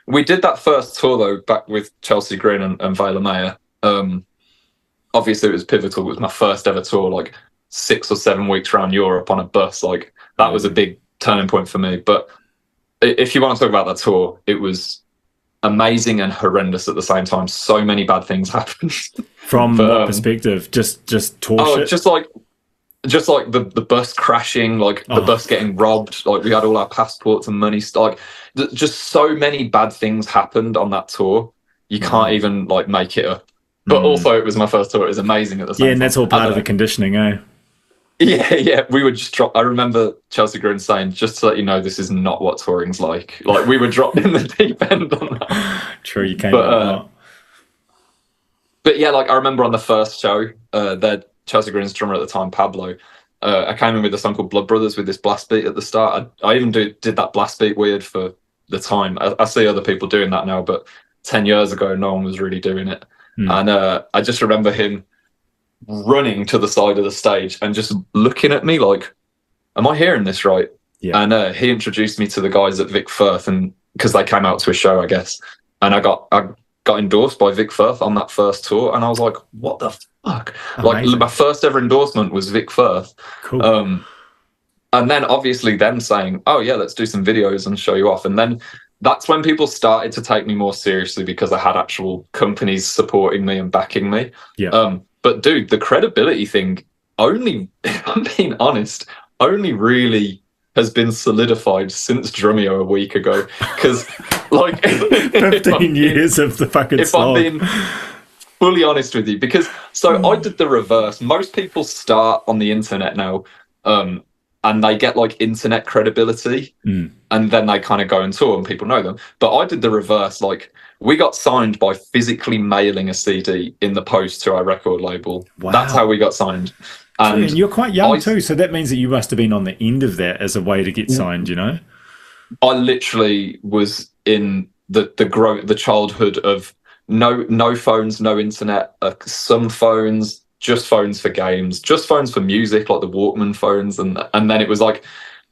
we did that first tour though, back with Chelsea Green and Vela Mayer. Obviously it was pivotal. It was my first ever tour, like 6 or 7 weeks around Europe on a bus. Like that was a big turning point for me. But if you want to talk about that tour, it was amazing and horrendous at the same time. So many bad things happened. From what perspective? Just tour shit? just like the bus crashing, like the bus getting robbed. Like we had all our passports and money. Like just so many bad things happened on that tour. You can't even like make it up. But also, it was my first tour. It was amazing at the same time. Yeah, and that's all part of the conditioning, eh? Yeah. We would just drop. I remember Chelsea Green saying, "Just to let you know, this is not what touring's like." Like we were dropped in the deep end on that. True, you came out. But yeah, like I remember on the first show, that Chelsea Green's drummer at the time, Pablo, I came in with a song called Blood Brothers with this blast beat at the start. I even did that blast beat weird for the time. I see other people doing that now, but 10 years ago, no one was really doing it. And I just remember him running to the side of the stage and just looking at me like, am I hearing this right? Yeah. And he introduced me to the guys at Vic Firth, and because they came out to a show, I guess. And I got endorsed by Vic Firth on that first tour, and I was like, what the fuck? Amazing. Like my first ever endorsement was Vic Firth. Cool. And then obviously them saying, oh yeah, let's do some videos and show you off. And then that's when people started to take me more seriously because I had actual companies supporting me and backing me. Yeah. But dude, the credibility thing only, if I'm being honest, only really has been solidified since Drumeo a week ago. Because like 15 years of the fucking slog. I'm being fully honest with you, because I did the reverse. Most people start on the internet now, and they get like internet credibility, and then they kind of go and tour and people know them. But I did the reverse. Like we got signed by physically mailing a CD in the post to our record label. Wow. That's how we got signed. And you're quite young too, so that means that you must have been on the end of that as a way to get signed, you know? I literally was in the childhood of no phones, no internet, some phones, just phones for games, just phones for music, like the Walkman phones, and then it was like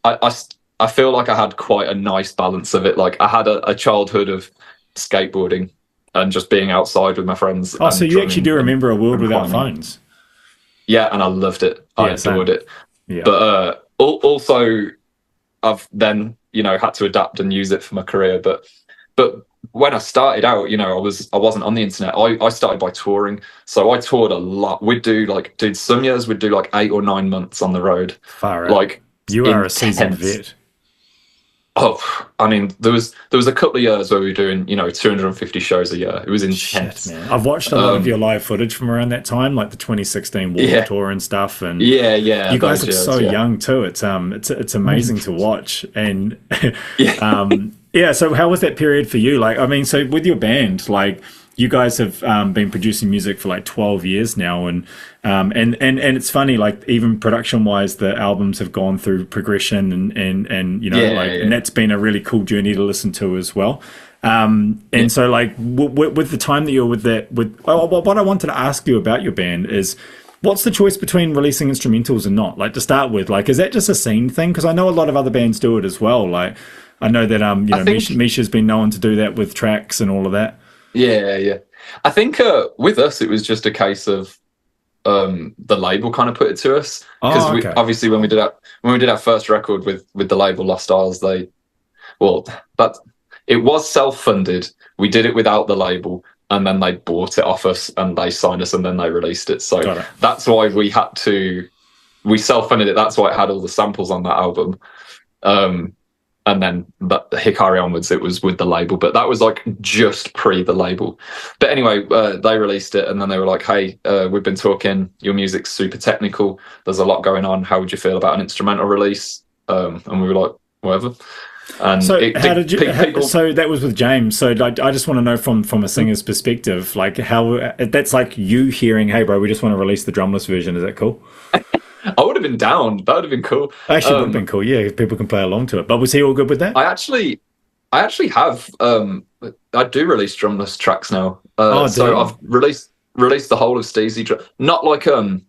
I feel like I had quite a nice balance of it. Like I had a childhood of skateboarding and just being outside with my friends. Oh, And so you actually do remember a world and without climbing. phones? Yeah, and I loved it. I Yeah, adored same. it. Yeah. But also, I've then had to adapt and use it for my career. But when I started out, I wasn't on the internet. I started by touring, so I toured a lot. Dude, some years we'd do like 8 or 9 months on the road, Far out. like You are a seasoned intense. vet. Oh, I mean, there was a couple of years where we were doing 250 shows a year. It was Shit, intense. man. I've watched a lot of your live footage from around that time, like the 2016 Warped Yeah, Tour and stuff. And yeah, you guys those look years, so yeah. young too. It's amazing to watch. And Yeah. yeah. So how was that period for you? Like, I mean, so with your band, like you guys have been producing music for like 12 years now, and it's funny, like even production wise, the albums have gone through progression, and Yeah, and yeah. that's been a really cool journey to listen to as well. Yeah. And so like with the time that you're what I wanted to ask you about your band is, what's the choice between releasing instrumentals and not? Like, to start with, like, is that just a scene thing? Because I know a lot of other bands do it as well. Like, I know that I think Misha's been known to do that with tracks and all of that. yeah. I think with us it was just a case of the label kind of put it to us, because Oh, we okay. obviously when we did our first record with the label Lost Styles, well, but it was self-funded. We did it without the label, and then they bought it off us and they signed us and then they released it. So Got it. that's why we self-funded it. That's why it had all the samples on that album. And then Hikari onwards, it was with the label, but that was like just pre the label. But anyway, they released it, and then they were like, "Hey, we've been talking. Your music's super technical. There's a lot going on. How would you feel about an instrumental release?" And we were like, "Whatever." And So how did you? people, So that was with James. So like, I just want to know from a singer's perspective, like how that's like you hearing, "Hey, bro, we just want to release the drumless version." Is that cool? I would have been down. That would have been cool. Actually, would have been cool. Yeah, if people can play along to it. But was he all good with that? I actually have. I do release drumless tracks now. Oh, do So you? I've released the whole of Steezy. Not like on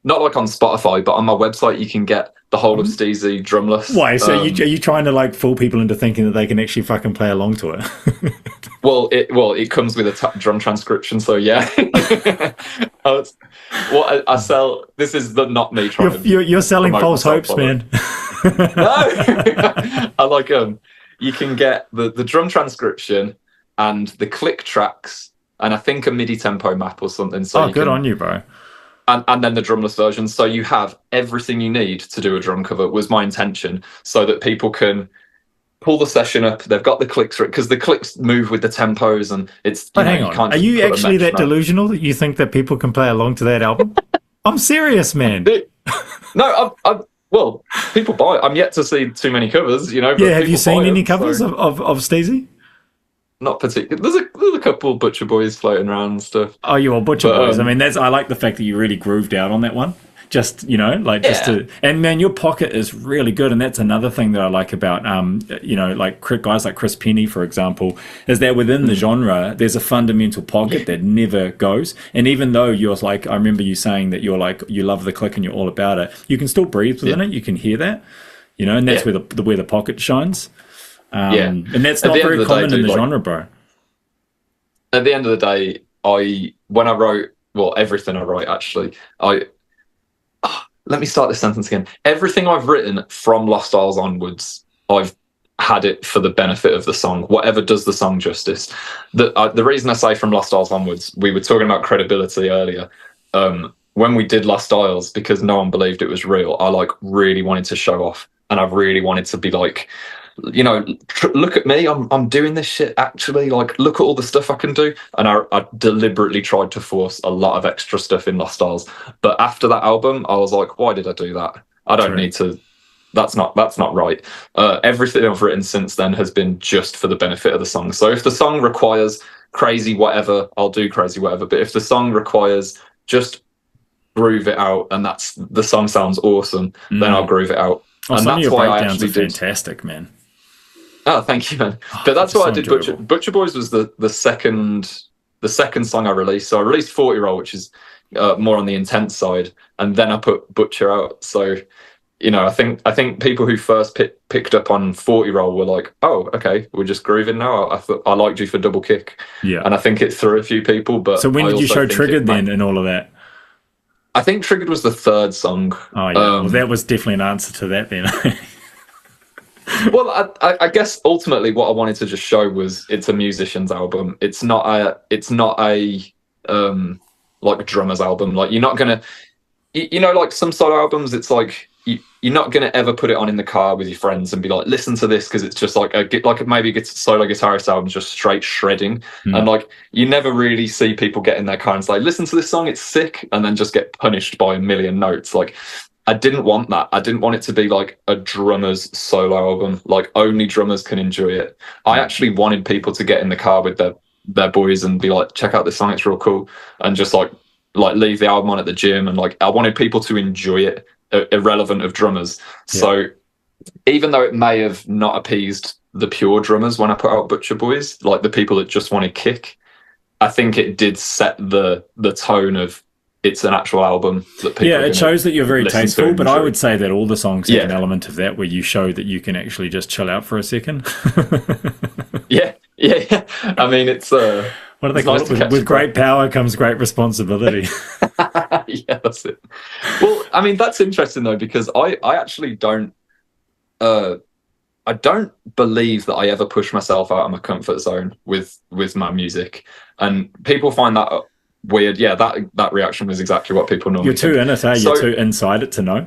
Spotify, but on my website you can get the whole of Steezy drumless. Why? So are you trying to like fool people into thinking that they can actually fucking play along to it? It comes with a drum transcription, so yeah. I sell. This is not me trying to. You're selling promote false myself, hopes, man. No, I like you can get the drum transcription and the click tracks, and I think a MIDI tempo map or something. So Oh, good on you, bro. and then the drumless version. So you have everything you need to do a drum cover, was my intention, so that people can pull the session up. They've got the clicks, because the clicks move with the tempos, and it's But hang you on, can't are just you put a actually that metronome. delusional that you think that people can play along to that album? I'm serious, man. No, well, people buy it. I'm yet to see too many covers, but Yeah, have you people seen buy any them, covers so of Steezy? not particular. There's a couple Butcher Boys floating around and stuff. Oh, you are Butcher But Boys. I mean, I like the fact that you really grooved out on that one. Just yeah, and man, your pocket is really good, and that's another thing that I like about like guys like Chris Penny, for example, is that within the genre there's a fundamental pocket that never goes. And even though you're like, I remember you saying that you're like, you love the click and you're all about it, you can still breathe within it. You can hear that, and that's yeah, where the pocket shines. yeah. And that's At not the end very of the day, common in dude, the like genre, bro. at the end of the day, when I wrote, well, everything I write actually, let me start this sentence again. Everything I've written from Lost Styles onwards, I've had it for the benefit of the song, whatever does the song justice. The reason I say from Lost Styles onwards, we were talking about credibility earlier. When we did Lost Styles, because no one believed it was real, I like really wanted to show off, and I really wanted to be like, look at me, I'm doing this shit actually, like look at all the stuff I can do. And I deliberately tried to force a lot of extra stuff in Lost Styles, but after that album I was like, why did I do that? I don't True. need to. That's not right. Everything I've written since then has been just for the benefit of the song. So if the song requires crazy whatever, I'll do crazy whatever, but if the song requires just groove it out and the song sounds awesome, then I'll groove it out. Oh, And some of that's your why I breakdowns are actually did. fantastic, man. Oh, thank you, man. Oh, But that's they're why I so did enjoyable. Butcher Boys was the second song I released. So I released 40 Year Old, which is more on the intense side, and then I put Butcher out. So you know, I think people who first picked up on 40 roll were like, oh, okay, we're just grooving now. I thought I liked you for double kick, Yeah. and I think it threw a few people. So But when I did you also show think Triggered then and all of that? I think Triggered was the third song. Oh yeah, well that was definitely an answer to that then. Well, I guess ultimately what I wanted to just show was it's a musician's album. It's not a like a drummer's album. Like you're not gonna, you know, like some solo albums, it's like you're not gonna ever put it on in the car with your friends and be like, listen to this, because it's just like maybe a solo guitarist album just straight shredding, and like you never really see people get in their car and say, listen to this song, it's sick, and then just get punished by a million notes. Like I didn't want that. I didn't want it to be like a drummer's solo album. Like only drummers can enjoy it. I actually wanted people to get in the car with their boys and be like, check out this song, it's real cool, and just like leave the album on at the gym, and like I wanted people to enjoy it, irrelevant of drummers. Yeah. So even though it may have not appeased the pure drummers when I put out Butcher Boys, like the people that just wanted kick, I think it did set the tone of it's an actual album that people. Yeah, it shows that you're very tasteful, but I would say that all the songs have Yeah. an element of that where you show that you can actually just chill out for a second. Yeah. I mean, it's what do they call it? With great power comes great responsibility. Yeah, that's it. Well, I mean, that's interesting though, because I actually don't I don't believe that I ever push myself out of my comfort zone with my music, and people find that weird. Yeah, that reaction was exactly what people normally. You're too in it, eh? You're too inside it to know.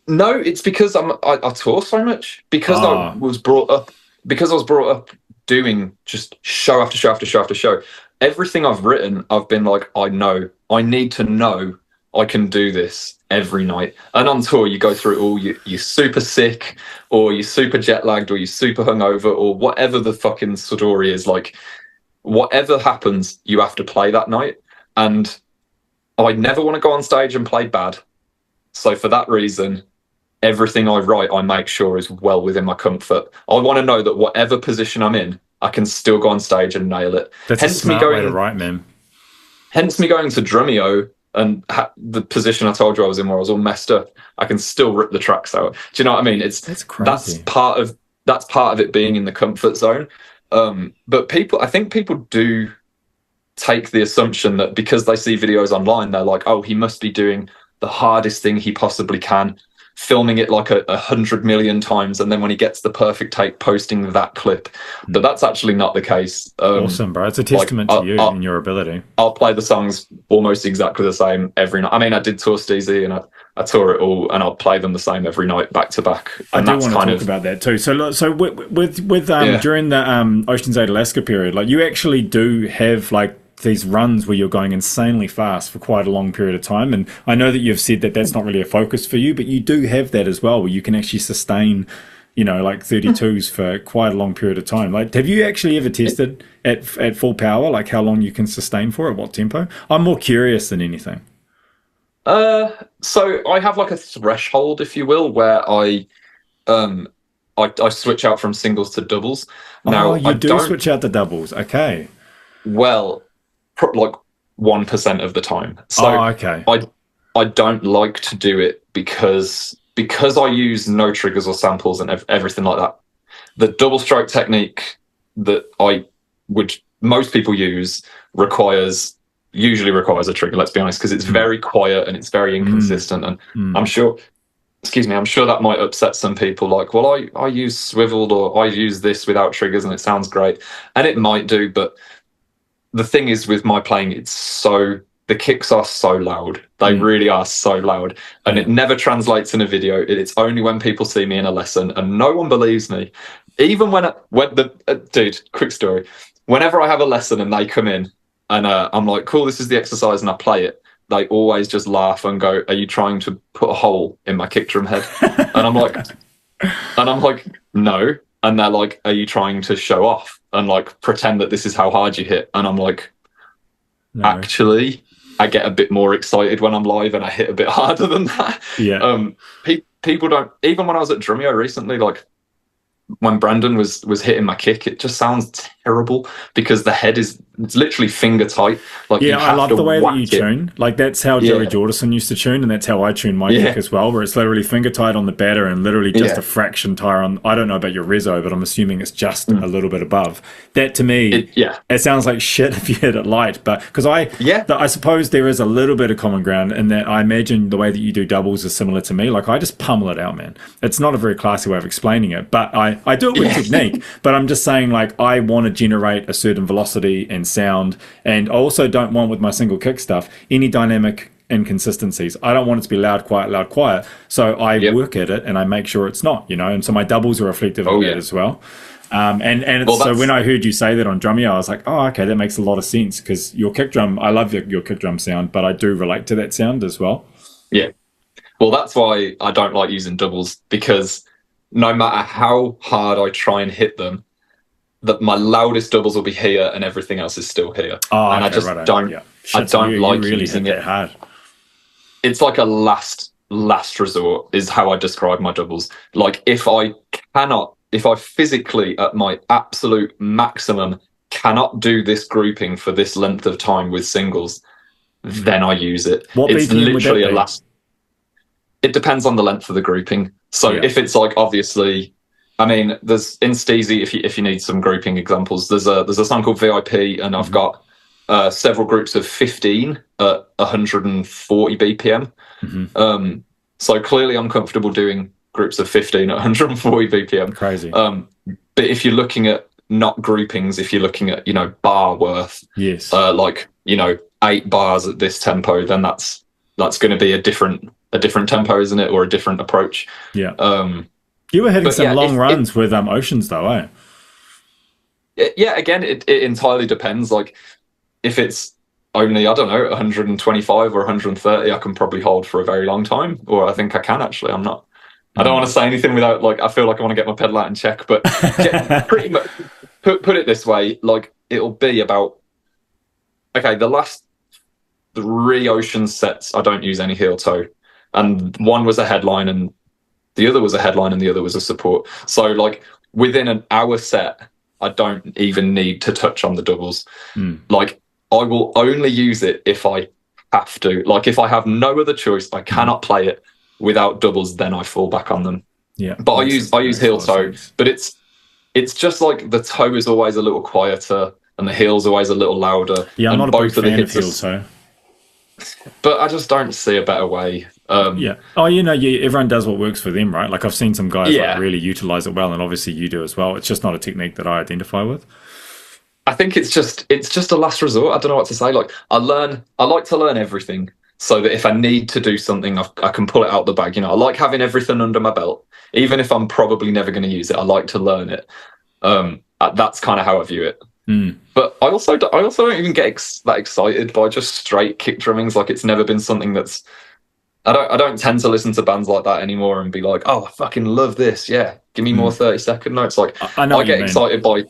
No, it's because I tour so much, because I was brought up doing just show after show after show after show. Everything I've written, I've been like, I need to know I can do this every night. And on tour, you go through it all. You're super sick, or you're super jet lagged, or you're super hungover, or whatever the fucking story is. Like, whatever happens, you have to play that night. And I never want to go on stage and play bad. So for that reason, everything I write, I make sure is well within my comfort. I want to know that whatever position I'm in, I can still go on stage and nail it. That's a smart way to write, man. Hence me going to Drumeo, and the position I told you I was in, where I was all messed up, I can still rip the tracks out. Do you know what I mean? That's crazy. That's part of it being in the comfort zone. But I think people do take the assumption that because they see videos online, they're like, oh, he must be doing the hardest thing he possibly can, filming it like 100 million times, and then when he gets the perfect take, posting that clip. But that's actually not the case. Awesome, bro. It's a testament to you and your ability. I'll play the songs almost exactly the same every night. I mean, I did tour Steezy, and I tour it all, and I'll play them the same every night, back to back. And I do want to talk about that too. So with during the Ocean's 8 Alaska period, like you actually do have like these runs where you're going insanely fast for quite a long period of time, and I know that you've said that that's not really a focus for you, but you do have that as well, where you can actually sustain, you know, like 32s for quite a long period of time. Like, have you actually ever tested at full power, like how long you can sustain for, at what tempo? I'm more curious than anything. So I have like a threshold, if you will, where I switch out from singles to doubles. Now, you do switch out the doubles, okay? Well, like 1% of the time. So okay. I don't like to do it because I use no triggers or samples and everything like that. The double stroke technique that most people use usually requires a trigger, let's be honest, because it's very quiet and it's very inconsistent. And I'm sure that might upset some people, like, well, I use swiveled, or I use this without triggers and it sounds great. And it might do, but the thing is with my playing, the kicks are so loud. They really are so loud. And it never translates in a video. It's only when people see me in a lesson, and no one believes me. Even dude, quick story. Whenever I have a lesson and they come in and I'm like, cool, this is the exercise, and I play it, they always just laugh and go, are you trying to put a hole in my kick drum head? And I'm like, no. And they're like, are you trying to show off and like pretend that this is how hard you hit? And I'm like, no. Actually, I get a bit more excited when I'm live and I hit a bit harder than that. Yeah. People don't, even when I was at Drumeo recently, like when Brandon was hitting my kick, it just sounds terrible because the head is it's literally finger tight. Like, Yeah, you I have love to the way that you whack it. tune. Like, that's how Joey Jordison used to tune, and that's how I tune my kick as well, where it's literally finger tight on the batter and literally just a fraction tire on. I don't know about your reso, but I'm assuming it's just a little bit above. That, to me, it sounds like shit if you hit it light. But because I suppose there is a little bit of common ground in that. I imagine the way that you do doubles is similar to me. Like, I just pummel it out, man. It's not a very classy way of explaining it, but I do it with technique. But I'm just saying, like, I want to generate a certain velocity and sound, and I also don't want, with my single kick stuff, any dynamic inconsistencies. I don't want it to be loud, quiet. So I work at it and I make sure it's not, and so my doubles are reflective of that as well. So when I heard you say that on Drumeo, I was like, oh, okay, that makes a lot of sense, because your kick drum, I love your kick drum sound, but I do relate to that sound as well. Yeah. Well, that's why I don't like using doubles, because no matter how hard I try and hit them, that my loudest doubles will be here and everything else is still here. And I just don't like really using it hard. It's like a last resort is how I describe my doubles. Like, if I physically at my absolute maximum cannot do this grouping for this length of time with singles, then I use it. It's literally a last. It depends on the length of the grouping. So if it's like, obviously, I mean, there's in Steezy, if you need some grouping examples, there's a song called VIP, and I've got several groups of 15 at 140 BPM. So clearly I'm comfortable doing groups of 15 at 140 BPM. Crazy. But if you're looking at not groupings, if you're looking at, bar worth, like, 8 bars at this tempo, then that's going to be a different tempo, isn't it? Or a different approach. Yeah. You were hitting some long runs with Oceans, though, eh? Again, it entirely depends. Like, if it's only, I don't know, 125 or 130, I can probably hold for a very long time. Or I think I can, actually. I don't want to say anything without, like, I feel like I want to get my pedal out and check. But pretty much, put it this way, like, it'll be about, okay, the last 3 Oceans sets, I don't use any heel toe. And one was a headline, and the other was a headline, and the other was a support. So, like, within an hour set, I don't even need to touch on the doubles. Like, I will only use it if I have to. Like, if I have no other choice, I cannot play it without doubles, then I fall back on them. Yeah. But I use heel toe. But it's just like the toe is always a little quieter and the heel's always a little louder. Yeah, I'm not a big fan of heel toe. But I just don't see a better way. Yeah. Oh, everyone does what works for them, right? Like, I've seen some guys like really utilize it well, and obviously you do as well. It's just not a technique that I identify with. I think it's just a last resort. I don't know what to say. Like, I like to learn everything, so that if I need to do something, I can pull it out the bag. I like having everything under my belt, even if I'm probably never going to use it. I like to learn it. That's kind of how I view it. But I also don't even get that excited by just straight kick drummings. Like, it's never been something that's. I don't tend to listen to bands like that anymore and be like, oh, I fucking love this. Yeah, give me more 30-second notes. Like, I get excited by.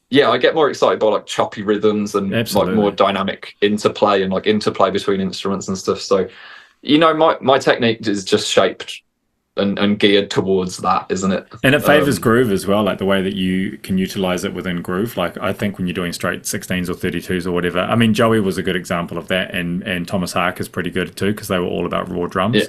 Yeah, I get more excited by, like, choppy rhythms and like more dynamic interplay and like interplay between instruments and stuff. So, my technique is just shaped and geared towards that, isn't it? And it favors groove as well, like the way that you can utilize it within groove. Like, I think when you're doing straight 16s or 32s or whatever, I mean, Joey was a good example of that, and Thomas Hark is pretty good too, because they were all about raw drums.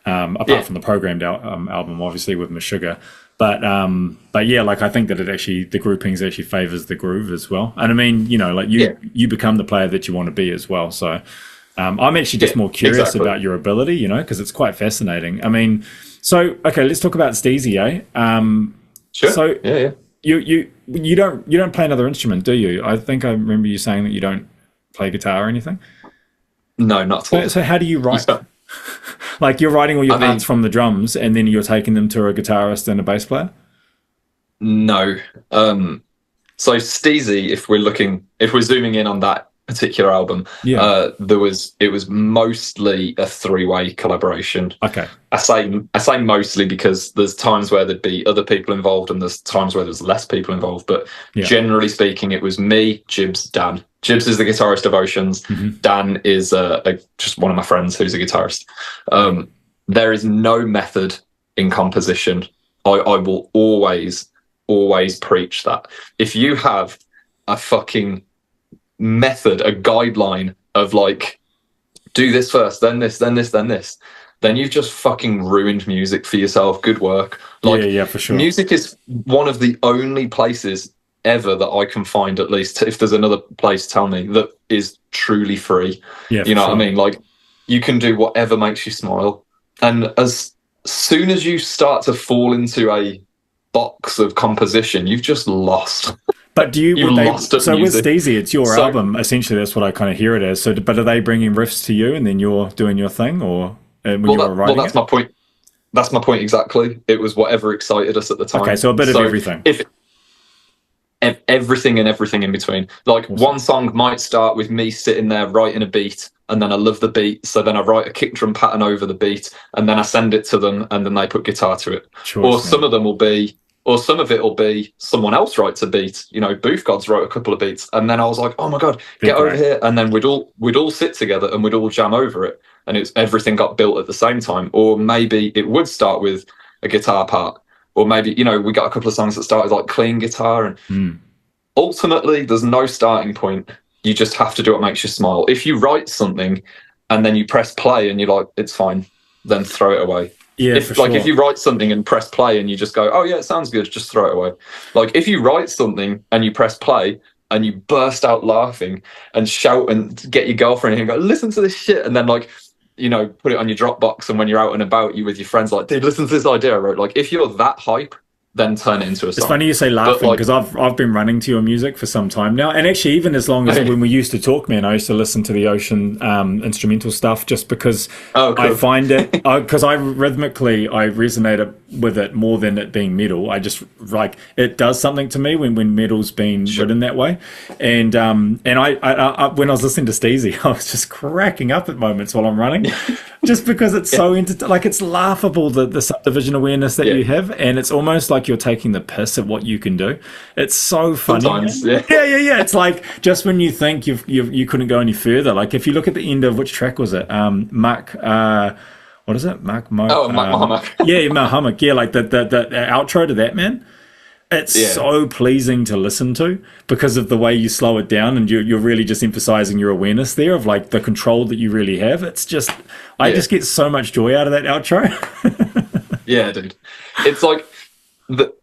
Apart from the programmed album, obviously, with Meshuggah. But yeah, like, I think that the groupings actually favors the groove as well. And I mean, like, you become the player that you want to be as well. So I'm actually just more curious about your ability, because it's quite fascinating. I mean, so okay, let's talk about Steezy, eh? Sure. So you don't play another instrument, do you? I think I remember you saying that you don't play guitar or anything. No, not at all. So how do you write? Like, you're writing all your parts from the drums, and then you're taking them to a guitarist and a bass player? No. So Steezy, if we're zooming in on that particular album, it was mostly a 3-way collaboration. Okay. I say mostly because there's times where there'd be other people involved and there's times where there's less people involved, but generally speaking, it was me, Jibs, Dan. Jibs is the guitarist of Oceans. Dan is just one of my friends who's a guitarist. There is no method in composition. I will always preach that. If you have a fucking method, a guideline of like, do this first, then this, then this, then this, then you've just fucking ruined music for yourself. Good work. Like, yeah, for sure. Music is one of the only places ever that I can find, at least if there's another place, tell me, that is truly free. Yeah, you know sure. what I mean? Like, you can do whatever makes you smile. And as soon as you start to fall into a box of composition, you've just lost. But do you? Lost at so music. with Steezy, it's your album. Essentially, that's what I kind of hear it as. So, but are they bringing riffs to you, and then you're doing your thing, or when you were writing? Well, that's my point. That's my point exactly. It was whatever excited us at the time. Okay, so a bit of everything. Everything and everything in between. Like, awesome. One song might start with me sitting there writing a beat, and then I love the beat, so then I write a kick drum pattern over the beat, and then I send it to them, and then they put guitar to it. Or some of it will be someone else writes a beat. You know, Booth Gods wrote a couple of beats, and then I was like, oh my god, get over here, and then we'd all sit together and we'd all jam over it, and everything got built at the same time. Or maybe it would start with a guitar part, or maybe, you know, we got a couple of songs that started like clean guitar, and ultimately there's no starting point. You just have to do what makes you smile. If you write something and then you press play and you're like, it's fine, then throw it away. Yeah, if you write something and press play and you just go, oh yeah, it sounds good, just throw it away. Like, if you write something and you press play and you burst out laughing and shout and get your girlfriend and go, listen to this shit, and then, like, you know, put it on your Dropbox, and when you're out and about, you with your friends, like, dude, listen to this idea I wrote. Like, if you're that hype, then turn it into a song. It's funny you say laughing, because I've been running to your music for some time now, and actually even as long as when we used to talk, man, I used to listen to the Ocean instrumental stuff, just because I find it, because I resonate with it more than it being metal. I just, like, it does something to me when metal's been written that way, and I when I was listening to Steezy, I was just cracking up at moments while I'm running, just because it's so like, it's laughable, the subdivision awareness that you have, and it's almost like you're taking the piss at what you can do. It's so funny. Sometimes, yeah. It's like, just when you think you couldn't go any further. Like, if you look at the end of, which track was it? Mark. What is it? Mark Mo. Oh, Muhammad. Muhammad. Yeah, like the outro to that, man. It's so pleasing to listen to because of the way you slow it down, and you're really just emphasizing your awareness there of, like, the control that you really have. It's just, I just get so much joy out of that outro. Yeah, dude. It's like,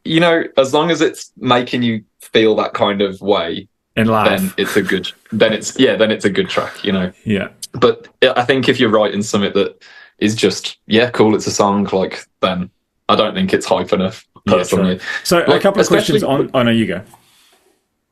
you know, as long as it's making you feel that kind of way and laugh, then it's a good track, you know. Yeah. But I think if you're writing something that is just cool, it's a song, like, then I don't think it's hype enough, personally. So, like, a couple of questions on. Oh no, you go.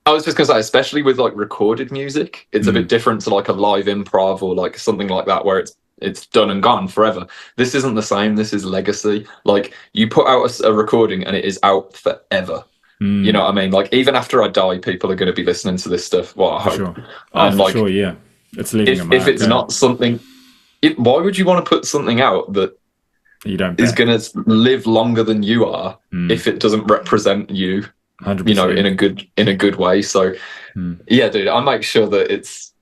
I was just gonna say, especially with, like, recorded music, it's a bit different to, like, a live improv or, like, something like that, where it's done and gone forever. This isn't the same. This is legacy. Like, you put out a recording and it is out forever. You know what I mean? Like, even after I die, people are going to be listening to this stuff. Well, I hope. Sure. And, like, yeah. It's leaving a mark. If it's not something, why would you want to put something out that you don't is going to live longer than you are if it doesn't represent you? 100%. You know, in a good way. So, yeah, dude, I make sure that it's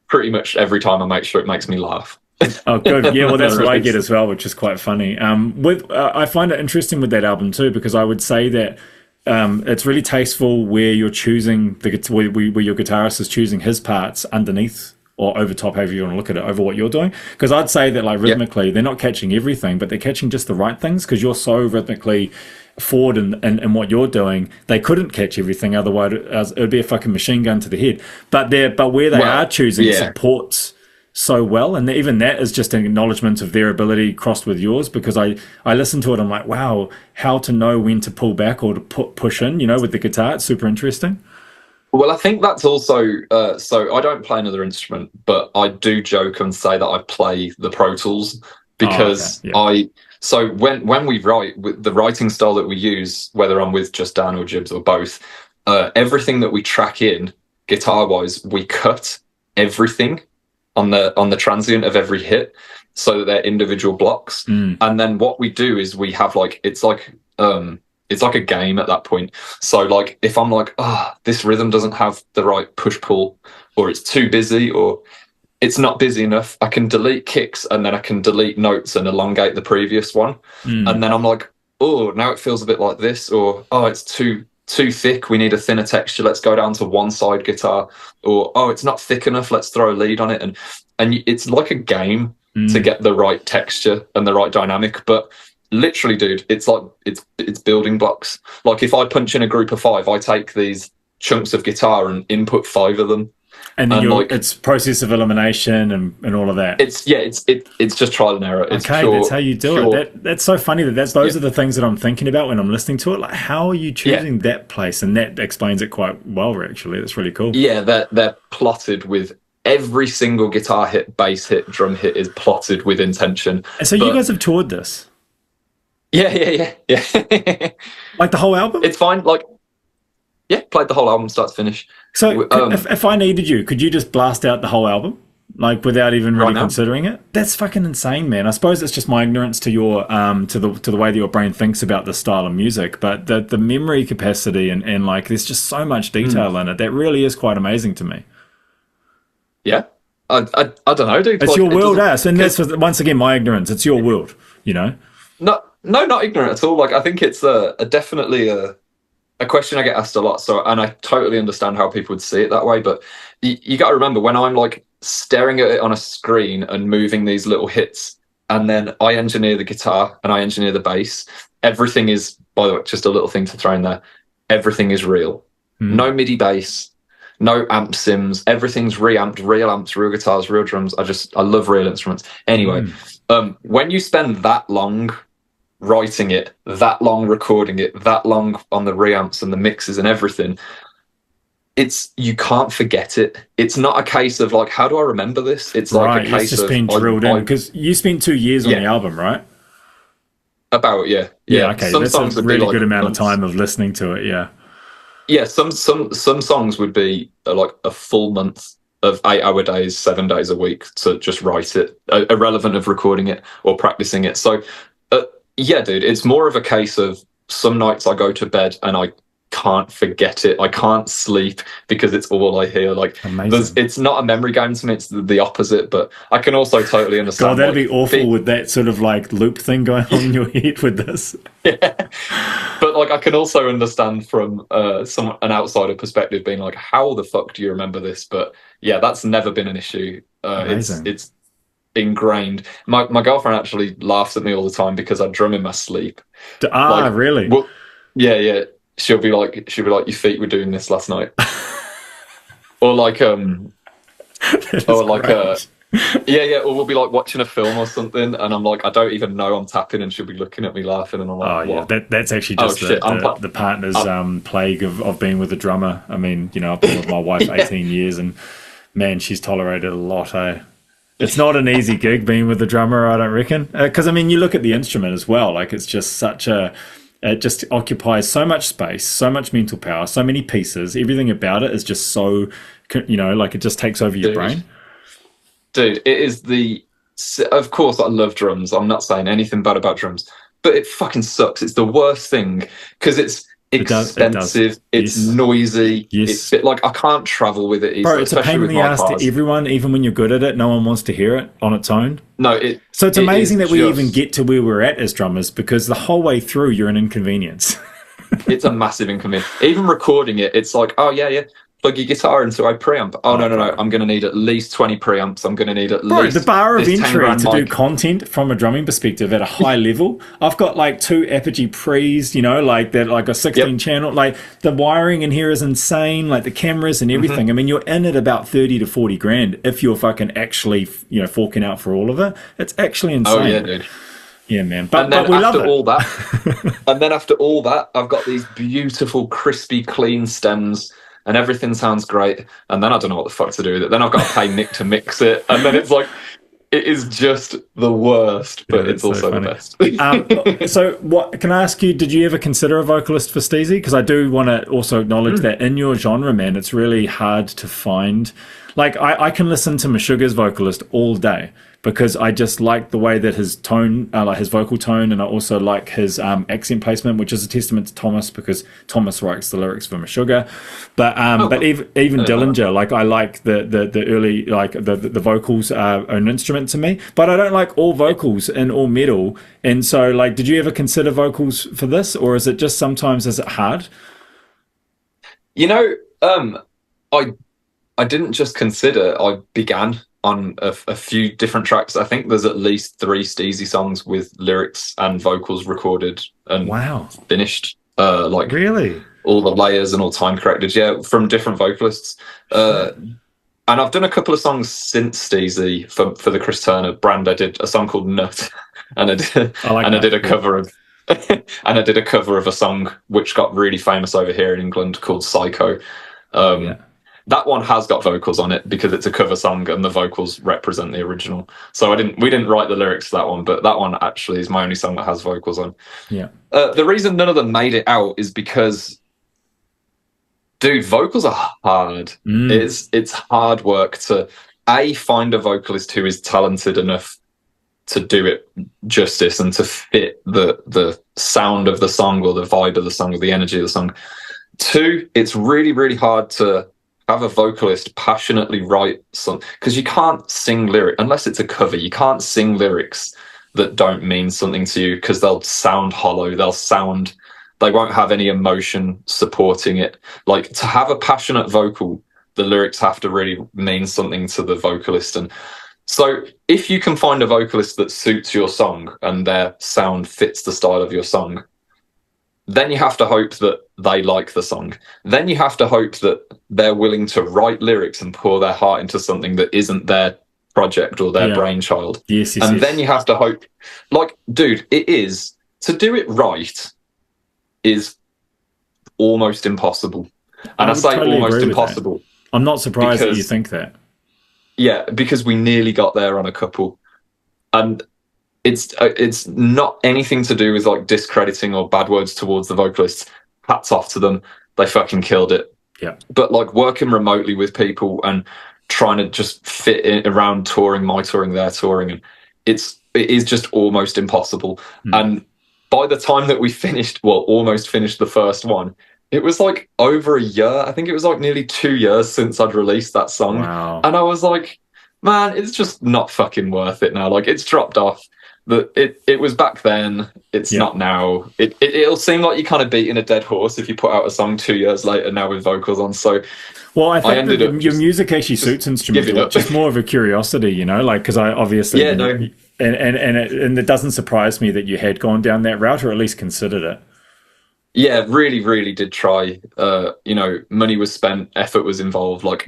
pretty much every time I make sure it makes me laugh. Oh, good. Yeah, well, that's what I get as well, which is quite funny. I find it interesting with that album too, because I would say that it's really tasteful where you're choosing where your guitarist is choosing his parts underneath or over top, however you want to look at it, over what you're doing. Because I'd say that, like, rhythmically, they're not catching everything, but they're catching just the right things, because you're so rhythmically forward in what you're doing. They couldn't catch everything, otherwise it would be a fucking machine gun to the head. But where they are choosing supports so well, and even that is just an acknowledgement of their ability crossed with yours, because I listen to it, I'm like, wow, how to know when to pull back or to push in, you know, with the guitar. It's super interesting. Well, I think that's also so I don't play another instrument, but I do joke and say that I play the Pro Tools, because so when we write, with the writing style that we use, whether I'm with just Dan or Jibs or both, everything that we track in guitar wise, we cut everything on the transient of every hit, so that they're individual blocks. And then what we do is we have, like, it's like a game at that point. So, like, if I'm like, this rhythm doesn't have the right push pull, or it's too busy, or it's not busy enough, I can delete kicks, and then I can delete notes and elongate the previous one. And then I'm like, oh, now it feels a bit like this, or it's too too thick, we need a thinner texture, let's go down to one side guitar. Or, oh, it's not thick enough, let's throw a lead on it. And it's like a game to get the right texture and the right dynamic. But literally, dude, it's like it's building blocks. Like if I punch in a group of 5, I take these chunks of guitar and input 5 of them. And then like, it's process of elimination and all of that. It's just trial and error. It's okay, that's how you do it. That's so funny those are the things that I'm thinking about when I'm listening to it. Like, how are you choosing that place? And that explains it quite well, actually. That's really cool. Yeah, they're plotted with every single guitar hit, bass hit, drum hit is plotted with intention. And so you guys have toured this? Yeah. Like the whole album? It's fine. Like, yeah, played the whole album start to finish. So if I needed you, could you just blast out the whole album, like without even really considering it? That's fucking insane, man. I suppose it's just my ignorance to your to the way that your brain thinks about this style of music, but the memory capacity and like there's just so much detail in it that really is quite amazing to me. Yeah, I don't know, dude. It's like, your world, and that's once again my ignorance. It's your world, you know. No, not ignorant at all. Like I think it's definitely a question I get asked a lot. So, and I totally understand how people would see it that way. But you got to remember, when I'm like staring at it on a screen and moving these little hits, and then I engineer the guitar and I engineer the bass, everything is, by the way, just a little thing to throw in there, everything is real. No MIDI bass, no amp sims, everything's reamped, real amps, real guitars, real drums. I love real instruments. Anyway, when you spend that long writing it, that long recording it, that long on the reamps and the mixes and everything, you can't forget it. It's not a case of like, how do I remember this? It's like a case it's just of been drilled in, because you spent 2 years on the album, right? About yeah. Okay, that's a really good amount of time of listening to it. Yeah, some songs would be like a full month of 8-hour days, 7 days a week to just write it, irrelevant of recording it or practicing it. So yeah, dude, it's more of a case of some nights I go to bed and I can't forget it. I can't sleep because it's all I hear. Like, it's not a memory game to me. It's the opposite. But I can also totally understand. God, that'd be awful with that sort of like loop thing going on in your head with this. Yeah, but like I can also understand from an outsider perspective, being like, how the fuck do you remember this? But yeah, that's never been an issue. It's ingrained. My girlfriend actually laughs at me all the time because I drum in my sleep. Like, really? Well, yeah. She'll be like, your feet were doing this last night, or like or like or we'll be like watching a film or something, and I'm like, I don't even know I'm tapping, and she'll be looking at me laughing, and I'm like, what? That's actually just the partner's plague of being with a drummer. I mean, you know, I've been with my wife 18 years, and man, she's tolerated a lot. It's not an easy gig being with a drummer, I don't reckon. Because, I mean, you look at the instrument as well. Like, it's just it just occupies so much space, so much mental power, so many pieces. Everything about it is just so, you know, like it just takes over your brain. Dude, it is of course I love drums. I'm not saying anything bad about drums. But it fucking sucks. It's the worst thing because it's expensive, it's noisy, it's like I can't travel with it easily. Bro, it's a pain in the ass to everyone. Even when you're good at it, no one wants to hear it on its own. So it's amazing that we even get to where we're at as drummers, because the whole way through you're an inconvenience. It's a massive inconvenience. Even recording it, it's like, oh yeah, plug your guitar into a preamp. Oh, no. I'm going to need at least 20 preamps. I'm going to need at least... the bar of entry to do content from a drumming perspective at a high level. I've got like 2 Apogee Pre's, you know, like that, like a 16 channel. Like the wiring in here is insane, like the cameras and everything. I mean, you're in at about 30 to 40 grand if you're fucking actually, you know, forking out for all of it. It's actually insane. Oh, yeah, dude. Yeah, man. But we love it. And then after all that, I've got these beautiful, crispy, clean stems, and everything sounds great, and then I don't know what the fuck to do with it. Then I've got to pay Nick to mix it, and then it's like, it is just the worst, but it's also the best. So what can I ask you, did you ever consider a vocalist for Steezy? Because I do want to also acknowledge that in your genre, man, it's really hard to find. Like, I can listen to Meshuggah's vocalist all day because I just like the way that his tone, like his vocal tone, and I also like his accent placement, which is a testament to Thomas, because Thomas writes the lyrics for Meshuggah. But even Dillinger, like I like the early, like the vocals are an instrument to me, but I don't like all vocals in all metal. And so, like, did you ever consider vocals for this, or is it just sometimes is it hard? You know, I I didn't just consider. I began on a few different tracks. I think there's at least 3 Steezy songs with lyrics and vocals recorded and Wow. finished. Like Really? all the layers and all time corrected. Yeah, from different vocalists. And I've done a couple of songs since Steezy for the Chris Turner brand. I did a song called Nut, and I did a cover of and I did a cover of a song which got really famous over here in England called Psycho. That one has got vocals on it because it's a cover song and the vocals represent the original. So we didn't write the lyrics to that one, but that one actually is my only song that has vocals on. Yeah. The reason none of them made it out is because, dude, vocals are hard. It's hard work to find a vocalist who is talented enough to do it justice and to fit the sound of the song or the vibe of the song or the energy of the song. 2, it's really, really hard to have a vocalist passionately write something, because you can't sing lyrics unless it's a cover. You can't sing lyrics that don't mean something to you because they'll sound hollow. They won't have any emotion supporting it. Like, to have a passionate vocal, the lyrics have to really mean something to the vocalist. And so if you can find a vocalist that suits your song and their sound fits the style of your song, then you have to hope that they like the song. Then you have to hope that they're willing to write lyrics and pour their heart into something that isn't their project or their brainchild. Yes. Then you have to hope, like, dude, to do it right is almost impossible. And I say totally almost impossible. I'm not surprised that you think that. Yeah, because we nearly got there on a couple. And it's not anything to do with like discrediting or bad words towards the vocalists. Hats off to them. They fucking killed it. Yeah. But like working remotely with people and trying to just fit in around touring, my touring, their touring, and it is just almost impossible. And by the time that we almost finished the first one, it was like over a year. I think it was like nearly 2 years since I'd released that song. Wow. And I was like, man, it's just not fucking worth it now. Like, it's dropped off. It was back then. It's not now. It'll seem like you're kind of beating a dead horse if you put out a song 2 years later now with vocals on. So, well, I think your music actually suits instrumental. It's just more of a curiosity, you know, like, because I obviously and it doesn't surprise me that you had gone down that route or at least considered it. Yeah, really, really did try. You know, money was spent, effort was involved. Like,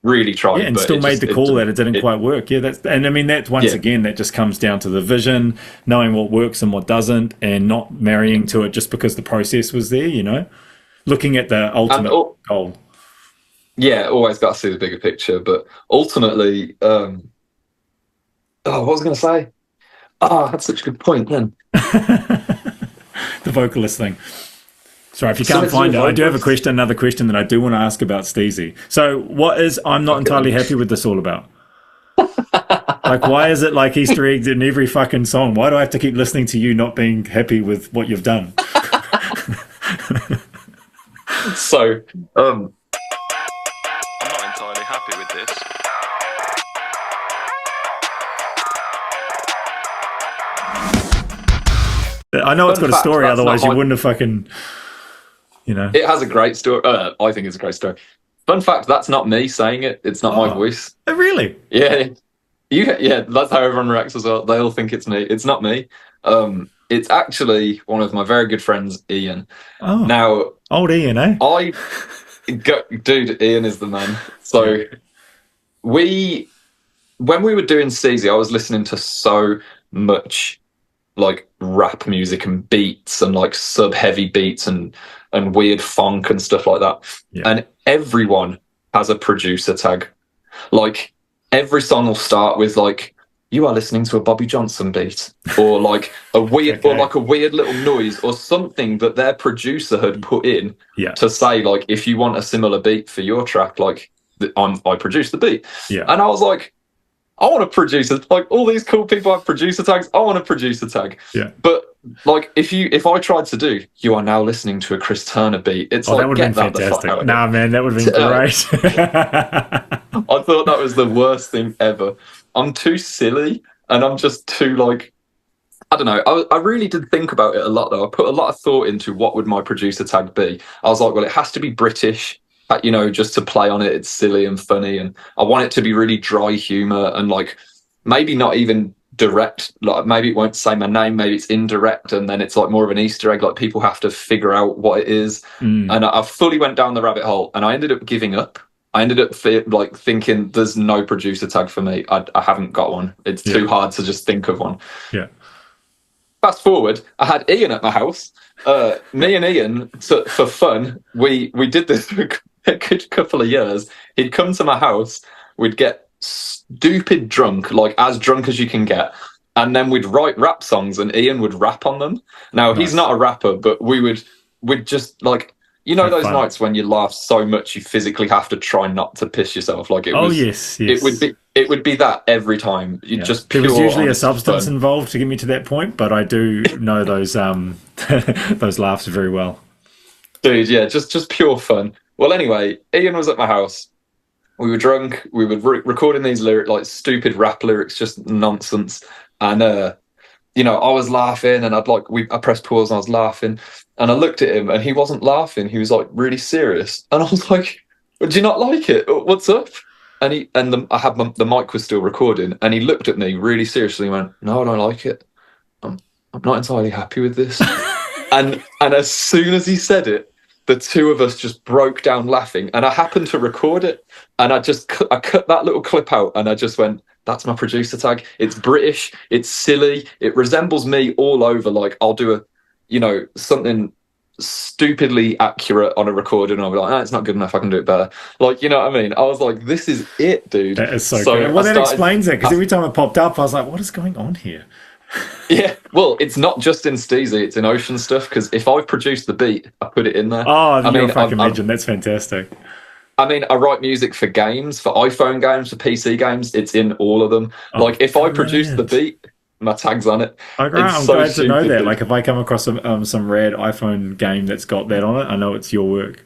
really tried, and still made the call that it didn't quite work. And I mean, that once again, that just comes down to the vision, knowing what works and what doesn't, and not marrying to it just because the process was there, you know, looking at the ultimate goal. Yeah, always got to see the bigger picture. But ultimately, what was I going to say? That's such a good point then. The vocalist thing. Sorry, if you can't find it, I do have another question that I do want to ask about Steezy. So what is I'm not entirely happy with this all about? Like, why is it like Easter eggs in every fucking song? Why do I have to keep listening to you not being happy with what you've done? So, I'm not entirely happy with this. I know it's got a story, otherwise you wouldn't have fucking... You know, it has a great story. I think it's a great story. Fun fact: that's not me saying it. It's not my voice. Oh, really? Yeah, that's how everyone reacts as well. They all think it's me. It's not me. It's actually one of my very good friends, Ian. Oh, now old Ian, eh? Dude, Ian is the man. So when we were doing Steezy, I was listening to so much like rap music and beats and like sub heavy beats and weird funk and stuff like that. And everyone has a producer tag. Like, every song will start with like, you are listening to a Bobby Johnson beat, or like a weird or like a weird little noise or something that their producer had put in to say, like, if you want a similar beat for your track, like, I produced the beat. And I was like, I want to produce it. Like, all these cool people have producer tags. I want to produce a tag. But like, if I tried to do, you are now listening to a Chris Turner beat, it's like, that would have been fantastic. Nah, man, that would have been great. I thought that was the worst thing ever. I'm too silly, and I'm just too like I don't know. I really did think about it a lot, though. I put a lot of thought into what would my producer tag be. I was like, well, it has to be British, you know, just to play on it. It's silly and funny, and I want it to be really dry humor and like maybe not even direct. Like maybe it won't say my name, maybe it's indirect, and then it's like more of an Easter egg. Like people have to figure out what it is. And I fully went down the rabbit hole, and I ended up giving up. I ended up thinking, there's no producer tag for me. I haven't got one. It's too hard to just think of one. Yeah. Fast forward, I had Ian at my house. Me and Ian, for fun, we did this for a good couple of years. He'd come to my house, we'd get stupid drunk, like as drunk as you can get, and then we'd write rap songs and Ian would rap on them. Now, he's not a rapper, but we'd just like, you know, those nights when you laugh so much you physically have to try not to piss yourself. Like yes. It would be that every time. You just there was usually a substance involved to get me to that point, but I do know those those laughs very well. Dude, yeah, just pure fun. Well, anyway, Ian was at my house. We were drunk. We were recording these lyrics, like stupid rap lyrics, just nonsense. And you know, I was laughing, and I pressed pause, and I was laughing, and I looked at him, and he wasn't laughing. He was like really serious, and I was like, "Do you not like it? What's up?" And the mic was still recording, and he looked at me really seriously and went, "No, I don't like it. I'm not entirely happy with this." and as soon as he said it, the two of us just broke down laughing, and I happened to record it, and I cut that little clip out, and I just went, "That's my producer tag. It's British. It's silly. It resembles me all over. Like I'll do something stupidly accurate on a recording, and I'll be like, it's not good enough. I can do it better." Like, you know what I mean? I was like, this is it, dude. That is so good. Well, that explains it, because every time it popped up, I was like, what is going on here? Yeah, well, it's not just in Steezy, it's in Ocean stuff, because if I've produced the beat, I put it in there. Oh, you're a fucking legend. That's fantastic. I mean, I write music for games, for iPhone games, for PC games. It's in all of them. Like, if I produce the beat, my tag's on it. I'm glad to know that. Like, if I come across some rad iPhone game that's got that on it, I know it's your work.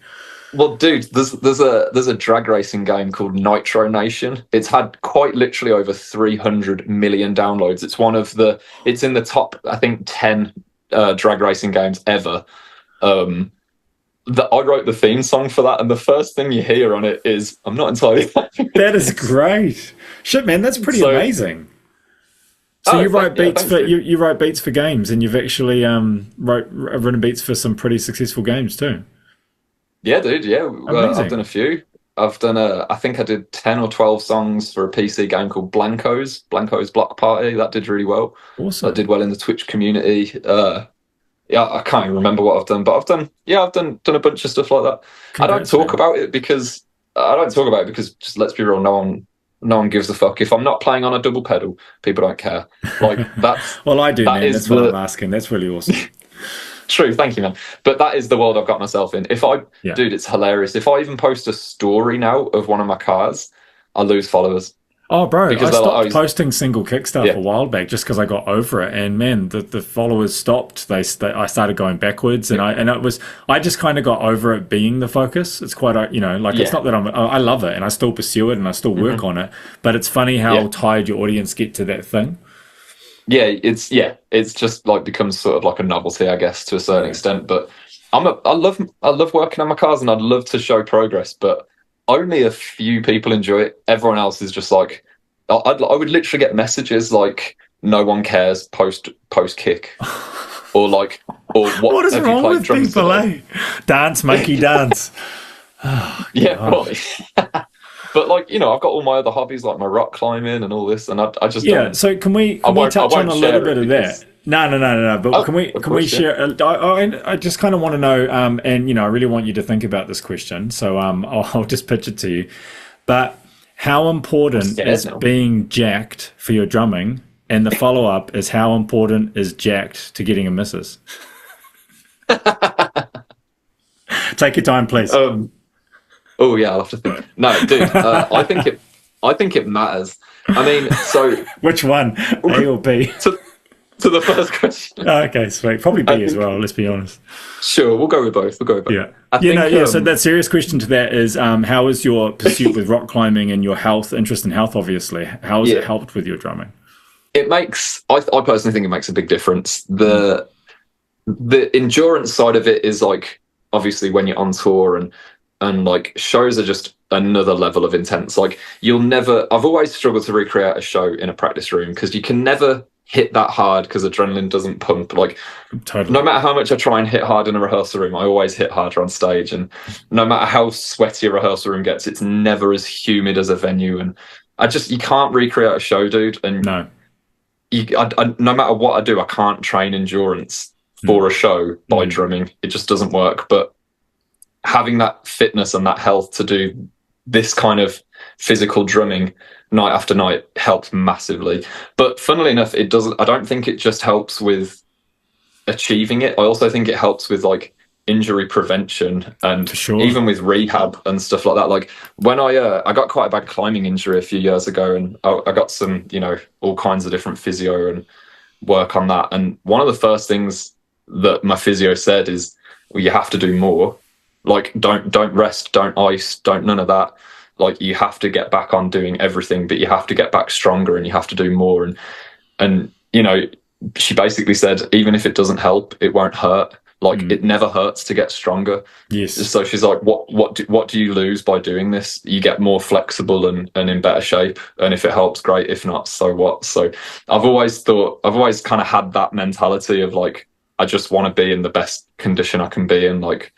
Well, dude, there's a drag racing game called Nitro Nation. It's had quite literally over 300 million downloads. It's in the top, I think, 10 drag racing games ever. I wrote the theme song for that, and the first thing you hear on it is, "I'm not entirely happy." That is great. Shit, man, that's pretty amazing. So you write beats you write beats for games, and you've actually written beats for some pretty successful games too. Yeah, dude. Yeah, I've done a few. I've done I think I did 10 or 12 songs for a PC game called Blanco's Block Party. That did really well. Awesome. That did well in the Twitch community. Yeah, I can't even remember what I've done, but I've done a bunch of stuff like that. I don't talk about it because just let's be real, no one gives a fuck. If I'm not playing on a double pedal, people don't care. Like that's well, I do, man. That's what I'm asking. That's really awesome. True, thank you, man. But that is the world I've got myself in. Dude, it's hilarious. If I even post a story now of one of my cars, I lose followers. Oh, bro, I stopped posting single kick stuff a while back just because I got over it, and man, the followers stopped. I started going backwards, and I just kind of got over it being the focus. It's quite it's not that I love it, and I still pursue it, and I still work on it. But it's funny how tired your audience get to that thing. Yeah, it's just like becomes sort of like a novelty, I guess, to a certain extent. But I love working on my cars, and I'd love to show progress, but only a few people enjoy it. Everyone else is just like, I would literally get messages like, "No one cares, post kick," or what is wrong with people? Dance, monkey dance. Oh, yeah, probably. But like, I've got all my other hobbies like my rock climbing and all this, and I just don't. So can we touch on a little bit of that? No. But can we share? I just kind of want to know, and I really want you to think about this question. So I'll just pitch it to you. But how important is being jacked for your drumming? And the follow up is, how important is jacked to getting a missus? Take your time, please. Oh yeah, I'll have to think. No, dude, I think it matters. I mean, so which one, A or B? To the first question. Okay, sweet. Probably B as well. Let's be honest. Sure, we'll go with both. Yeah. So that serious question to that is, how is your pursuit with rock climbing and your interest in health? Obviously, how has it helped with your drumming? it makes, I personally think it makes a big difference. The endurance side of it is like, obviously when you're on tour, and like shows are just another level of intense. Like I've always struggled to recreate a show in a practice room because you can never hit that hard because adrenaline doesn't pump. Like Totally. no matter how much I try and hit hard in a rehearsal room, I always hit harder on stage. And no matter how sweaty a rehearsal room gets, it's never as humid as a venue. And you can't recreate a show, dude. And No. no matter what I do, I can't train endurance for a show by drumming. It just doesn't work. But having that fitness and that health to do this kind of physical drumming night after night helps massively. But funnily enough, it doesn't. I don't think it just helps with achieving it. I also think it helps with like injury prevention and even with rehab and stuff like that. Like when I got quite a bad climbing injury a few years ago, and I got some, all kinds of different physio and work on that. And one of the first things that my physio said is, well, you have to do more. Like don't rest, don't ice, don't none of that. Like you have to get back on doing everything, but you have to get back stronger and you have to do more. And she basically said, even if it doesn't help, it won't hurt. Like it never hurts to get stronger. Yes. So she's like, what do you lose by doing this? You get more flexible and in better shape. And if it helps, great. If not, so what? So I've always kind of had that mentality of like, I just want to be in the best condition I can be in. Like,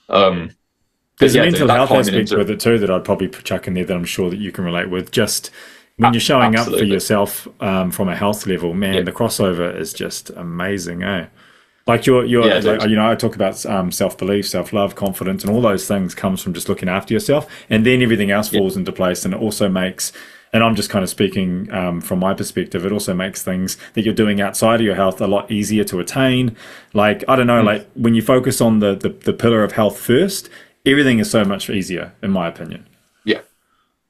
there's a mental health aspect with it too that I'd probably chuck in there that I'm sure that you can relate with. Just when you're showing up for yourself from a health level, man, the crossover is just amazing, eh? Like I talk about self-belief, self-love, confidence, and all those things comes from just looking after yourself, and then everything else falls into place. And it also makes, and I'm just kind of speaking from my perspective, it also makes things that you're doing outside of your health a lot easier to attain. Like, I don't know, like when you focus on the pillar of health first, everything is so much easier, in my opinion. Yeah.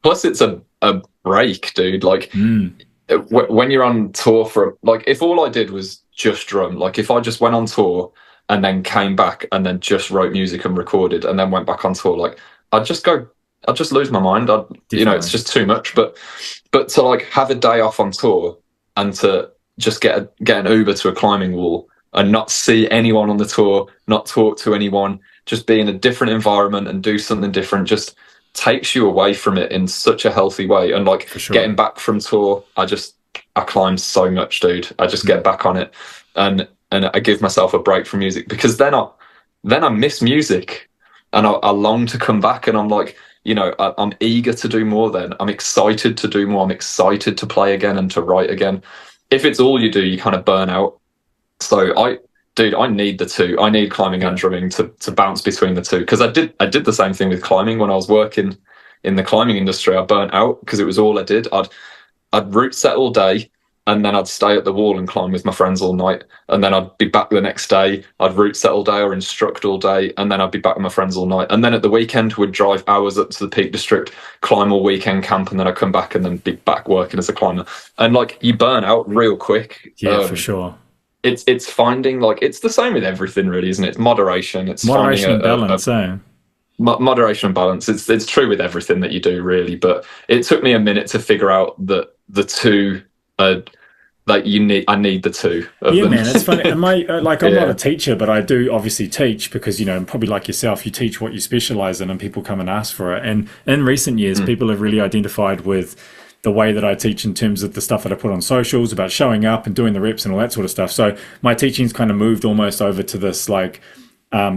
Plus, it's a break, dude. Like, when you're on tour like, if all I did was just drum, like if I just went on tour and then came back and then just wrote music and recorded and then went back on tour, like I'd just lose my mind. It's just too much. But to like have a day off on tour and to just get an Uber to a climbing wall and not see anyone on the tour, not talk to anyone, just be in a different environment and do something different, just takes you away from it in such a healthy way. And like getting back from tour, I climb so much, dude. I just get back on it and I give myself a break from music, because then I miss music and I long to come back, and I'm like, I'm eager to do more then. I'm excited to do more. I'm excited to play again and to write again. If it's all you do, you kind of burn out. So I need the two. I need climbing and drumming to bounce between the two. Because I did the same thing with climbing when I was working in the climbing industry. I burnt out because it was all I did. I'd route set all day, and then I'd stay at the wall and climb with my friends all night. And then I'd be back the next day. I'd route set all day or instruct all day, and then I'd be back with my friends all night. And then at the weekend, we'd drive hours up to the Peak District, climb all weekend, camp, and then I'd come back and then be back working as a climber. And like, you burn out real quick. Yeah, for sure. It's finding, like, it's the same with everything, really, isn't it? It's moderation. It's moderation and balance, eh? Moderation and balance. It's true with everything that you do, really. But it took me a minute to figure out that the two are, like, I need the two of them. Man, it's funny. I'm not a teacher, but I do obviously teach because, probably like yourself, you teach what you specialize in and people come and ask for it. And in recent years, people have really identified with the way that I teach in terms of the stuff that I put on socials about showing up and doing the reps and all that sort of stuff. So my teaching's kind of moved almost over to this, like,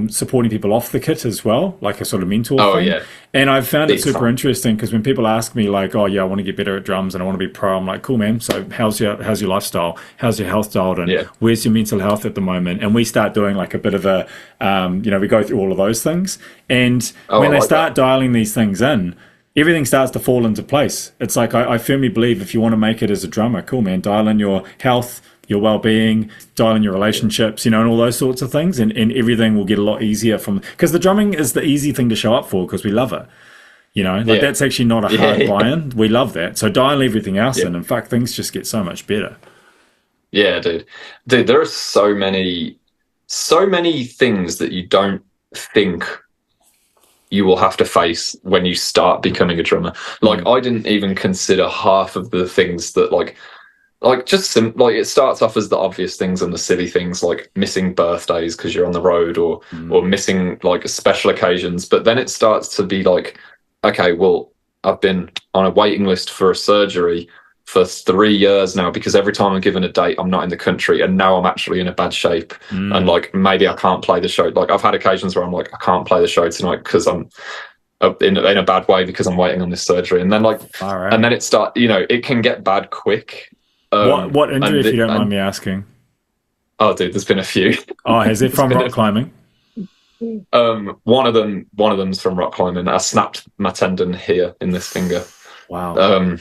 supporting people off the kit as well, like a sort of mentor thing. Yeah. And I've found it super interesting because when people ask me like, oh yeah, I want to get better at drums and I want to be pro, I'm like, cool, man. So how's your lifestyle? How's your health dialed? And where's your mental health at the moment? And we start doing like a bit of a, we go through all of those things. And when they start dialing these things in, everything starts to fall into place. It's like, I firmly believe if you want to make it as a drummer, cool, man, dial in your health, your well-being, dial in your relationships, and all those sorts of things, and everything will get a lot easier because the drumming is the easy thing to show up for because we love it. That's actually not a hard buy-in. We love that. So dial everything else in, and fuck, things just get so much better. Yeah, dude, there are so many things that you don't think you will have to face when you start becoming a drummer. Like, I didn't even consider half of the things that, like, like just like it starts off as the obvious things and the silly things like missing birthdays because you're on the road, or missing like special occasions, but then it starts to be like, okay, well, I've been on a waiting list for a surgery for 3 years now because every time I'm given a date I'm not in the country, and now I'm actually in a bad shape, and like maybe I can't play the show. Like I've had occasions where I'm like, I can't play the show tonight because I'm in a bad way because I'm waiting on this surgery, and then like and then it can get bad quick. What injury, if you don't mind me asking? Oh, dude, there's been a few. Oh, has it from rock climbing? One of them's from rock climbing. I snapped my tendon here in this finger. Wow.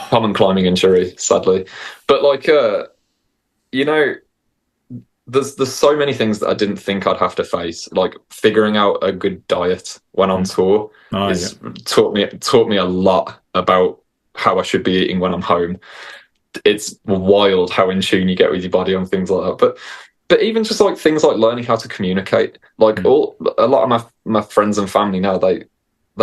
Common climbing injury, sadly. But like, there's so many things that I didn't think I'd have to face. Like figuring out a good diet when on tour taught me a lot about how I should be eating when I'm home. It's wild how in tune you get with your body on things like that. But even just like things like learning how to communicate. Like a lot of my friends and family now, they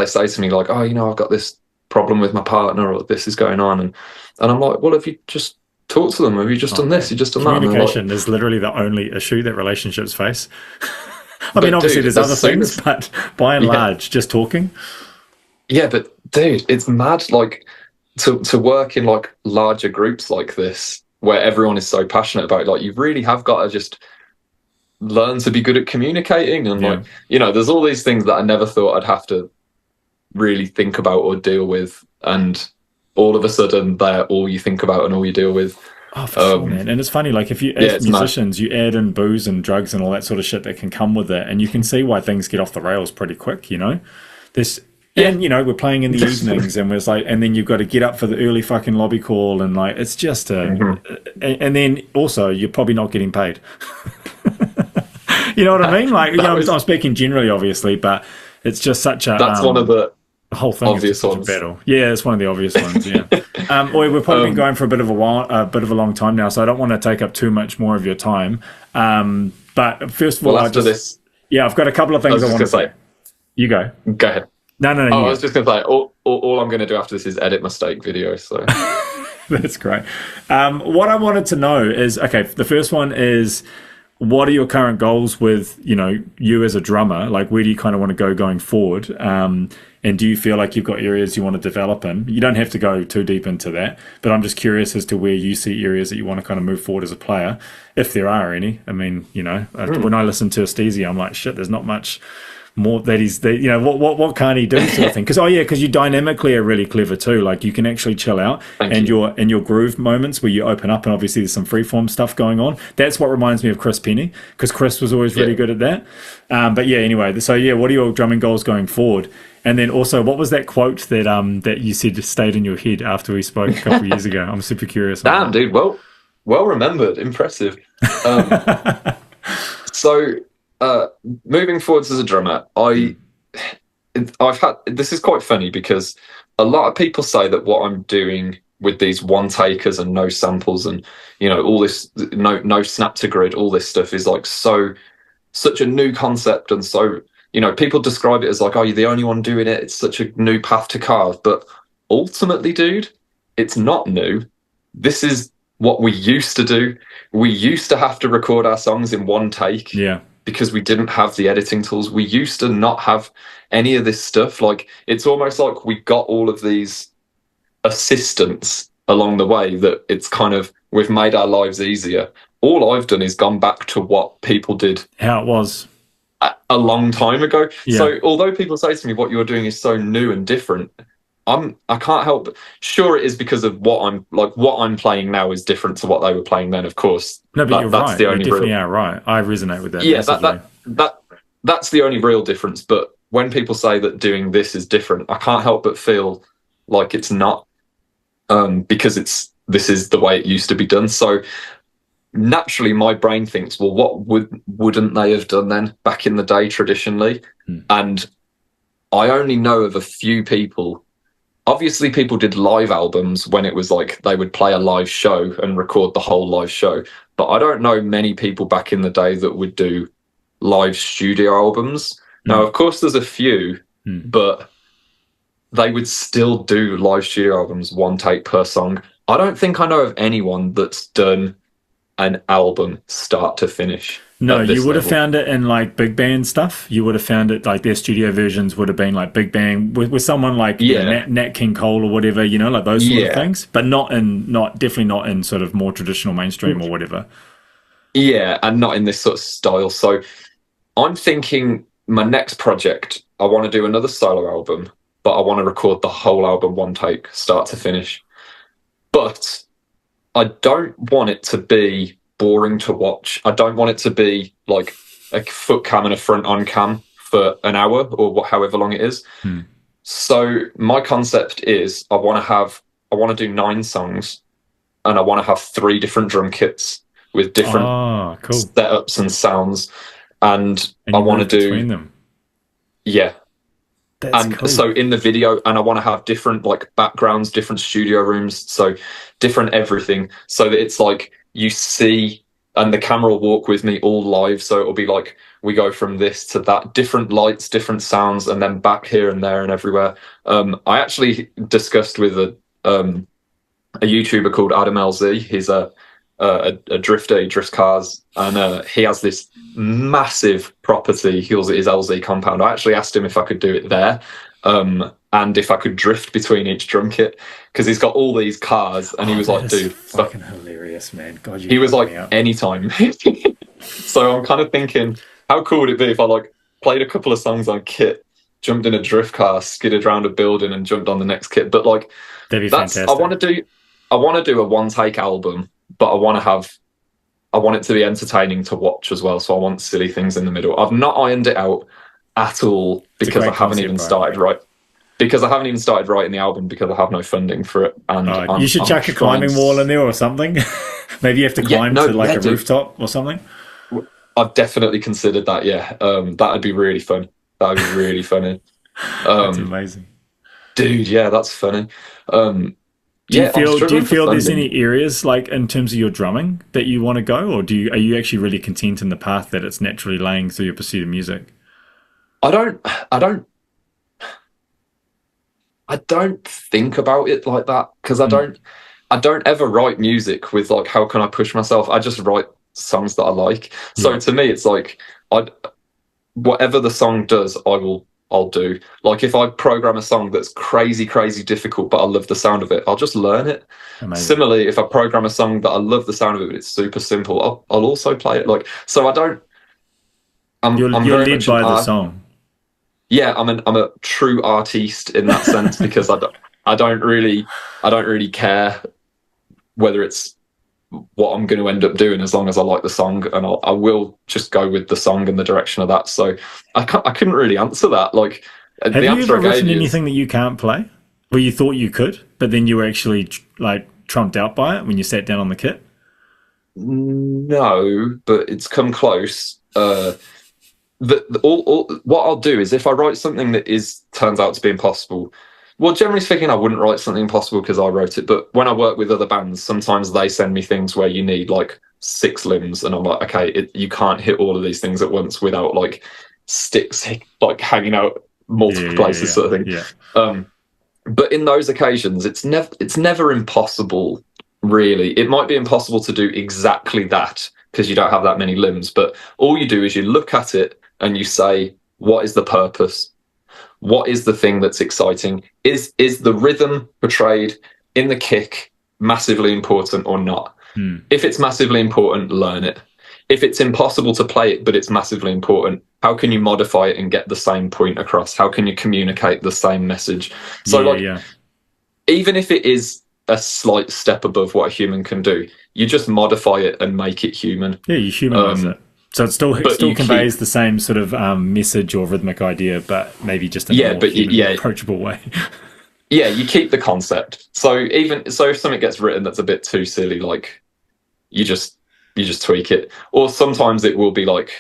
say to me like, oh, I've got this problem with my partner, or this is going on, and I'm like, well, have you just talked to them? Have you just done this? You just done that? Communication is literally the only issue that relationships face. I mean, obviously there's other things, but by and large, just talking. Yeah, but dude, it's mad. Like to work in like larger groups like this, where everyone is so passionate about it, like you really have got to just learn to be good at communicating, and like there's all these things that I never thought I'd have to really think about or deal with, and all of a sudden they're all you think about and all you deal with. Oh, for sure, man. And it's funny, like if you, as musicians, you add in booze and drugs and all that sort of shit that can come with it, and you can see why things get off the rails pretty quick, This, and we're playing in the evenings, and we're like, and then you've got to get up for the early fucking lobby call, and like it's just and then also you're probably not getting paid. You know what I mean? Like, I'm speaking generally, obviously, but it's just such a one of the whole thing obvious is such ones. A battle. Yeah, it's one of the obvious ones. Yeah. We've probably been going for a bit of a long time now, so I don't want to take up too much more of your time. But first of all, I've got a couple of things I want to say. You go. Go ahead. No. I was just going to say, all I'm going to do after this is edit my steak video. So that's great. What I wanted to know is, okay, the first one is, what are your current goals with, you as a drummer? Like, where do you kind of want to go going forward? And do you feel like you've got areas you want to develop in? You don't have to go too deep into that, but I'm just curious as to where you see areas that you want to kind of move forward as a player, if there are any. I mean, when I listen to Steezy, I'm like, shit, there's not much more that what can't he do, sort of thing. Because you dynamically are really clever too. Like you can actually chill out, and your groove moments where you open up, and obviously there's some freeform stuff going on. That's what reminds me of Chris Penny, because Chris was always really good at that. But yeah, anyway, so yeah, what are your drumming goals going forward? And then also, what was that quote that you said stayed in your head after we spoke a couple of years ago? I'm super curious. Damn, dude. Well remembered. Impressive. Moving forwards as a drummer, I've had, this is quite funny because a lot of people say that what I'm doing with these one takers and no samples and all this no snap to grid, all this stuff is like such a new concept, and so people describe it as like, oh, you're the only one doing it, it's such a new path to carve. But ultimately, dude, it's not new. This is what we used to do. We used to have to record our songs in one take. Yeah. Because we didn't have the editing tools. We used to not have any of this stuff. Like, it's almost like we got all of these assistants along the way that it's kind of, we've made our lives easier. All I've done is gone back to what people did. How it was. A long time ago. Yeah. So although people say to me, what you're doing is so new and different, I can't help but, sure, it is because of what I'm playing now is different to what they were playing then, of course. No, but you're right. You definitely are right. I resonate with that. Yeah, that's the only real difference. But when people say that doing this is different, I can't help but feel like it's not, because this is the way it used to be done. So naturally, my brain thinks, well, what wouldn't they have done then back in the day traditionally? And I only know of a few people. Obviously, people did live albums when it was like they would play a live show and record the whole live show. But I don't know many people back in the day that would do live studio albums. Now, of course, there's a few, but they would still do live studio albums, one take per song. I don't think I know of anyone that's done an album start to finish No, at you this would have level. found it in like big band stuff. You would have found it like their studio versions would have been like big band with someone like, you know, Yeah, Nat King Cole or whatever, you know, like those sort of yeah, things. But not definitely not in sort of more traditional mainstream or whatever. yeah, and not in this sort of style. So I'm thinking my next project, I want to do another solo album, but I want to record the whole album one take, start to finish. But I don't want it to be boring to watch. I don't want it to be like a foot cam and a front on cam for an hour or however long it is. Hmm. So my concept is I want to do 9 songs, and I want to have 3 different drum kits with different Oh, cool. setups and sounds, and And I you want to move between do, them. yeah. That's And cool. so in the video, and I want to have different like backgrounds, different studio rooms, so different everything, so that it's like you see, and the camera will walk with me all live. So it'll be like we go from this to that, different lights, different sounds, and then back here and there and everywhere. I actually discussed with a YouTuber called Adam LZ. He's a drifter. He drifts cars, and he has this massive property. He calls it his LZ compound. I actually asked him if I could do it there, and if I could drift between each drum kit, because he's got all these cars, and he was That like, is "Dude," fucking hilarious, man. God, you he was fucked me like, up. "Anytime." So I'm kind of thinking, how cool would it be if I like played a couple of songs on kit, jumped in a drift car, skidded around a building, and jumped on the next kit? But like, That'd be that's fantastic. I want to do a one take album, but I want it to be entertaining to watch as well. So I want silly things in the middle. I've not ironed it out at all It's a because I great haven't concept, even bro. started right. Because I haven't even started writing the album because I have no funding for it, and You should I'm chuck a trying. climbing wall in there or something. Maybe you have to Yeah, climb no, to like yeah, a dude. rooftop or something. I've definitely considered that. Yeah, that'd be really fun. That'd be really funny. That's Um, amazing. dude, yeah, that's funny. Do you Yeah, I'm feel struggling for there's funding. any areas like in terms of your drumming that you want to go, or are you actually really content in the path that it's naturally laying through your pursuit of music? I don't, I don't, I don't think about it like that because Mm, I don't ever write music with like, how can I push myself? I just write songs that I like. So yeah, to me, it's like, I whatever the song does, I'll do. Like if I program a song that's crazy, crazy difficult, but I love the sound of it, I'll just learn it. amazing. Similarly, if I program a song that I love the sound of it, but it's super simple, I'll also play it. Like so, I don't. I'm You're very led much an by the art. song. Yeah, I'm a true artiste in that sense because I don't really care whether it's what I'm going to end up doing as long as I like the song, and I will just go with the song and the direction of that. So I couldn't really answer that. Like Have the you answer ever I gave written you is anything that you can't play, where you thought you could, but then you were actually like trumped out by it when you sat down on the kit? no, but it's come close. All what I'll do is if I write something that is turns out to be impossible. Well, generally speaking, I wouldn't write something impossible because I wrote it. But when I work with other bands, sometimes they send me things where you need like 6 limbs, and I'm like, okay, you can't hit all of these things at once without like sticks like hanging out Yeah, multiple yeah, places, yeah, sort of thing. yeah. Um, but in those occasions, it's never impossible. Really, it might be impossible to do exactly that because you don't have that many limbs. But all you do is you look at it and you say, what is the purpose? What is the thing that's exciting? Is the rhythm portrayed in the kick massively important or not? Hmm. If it's massively important, learn it. If it's impossible to play it, but it's massively important, how can you modify it and get the same point across? How can you communicate the same message? Yeah, So, yeah, like, yeah. even if it is a slight step above what a human can do, you just modify it and make it human. Yeah, you humanize it. So it But still you keep, conveys the same sort of message or rhythmic idea, but maybe just in a yeah, more but human, yeah, approachable way. yeah, you keep the concept. So even so, if something gets written that's a bit too silly, like you just you just tweak it. Or sometimes it will be like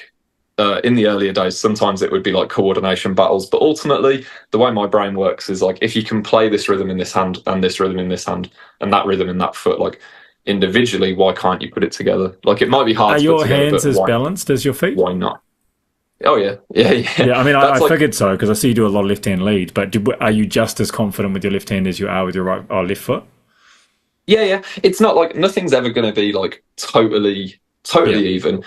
in the earlier days, sometimes it would be like coordination battles. But ultimately, the way my brain works is like if you can play this rhythm in this hand and this rhythm in this hand and that rhythm in that foot, like individually, why can't you put it together? Like it might be hard Are to put your together, hands but as balanced as your feet? why not? Oh yeah, yeah, yeah. Yeah, I mean, I That's like figured so because I see you do a lot of left hand lead. But are you just as confident with your left hand as you are with your right or left foot? Yeah. It's not like nothing's ever going to be like totally even.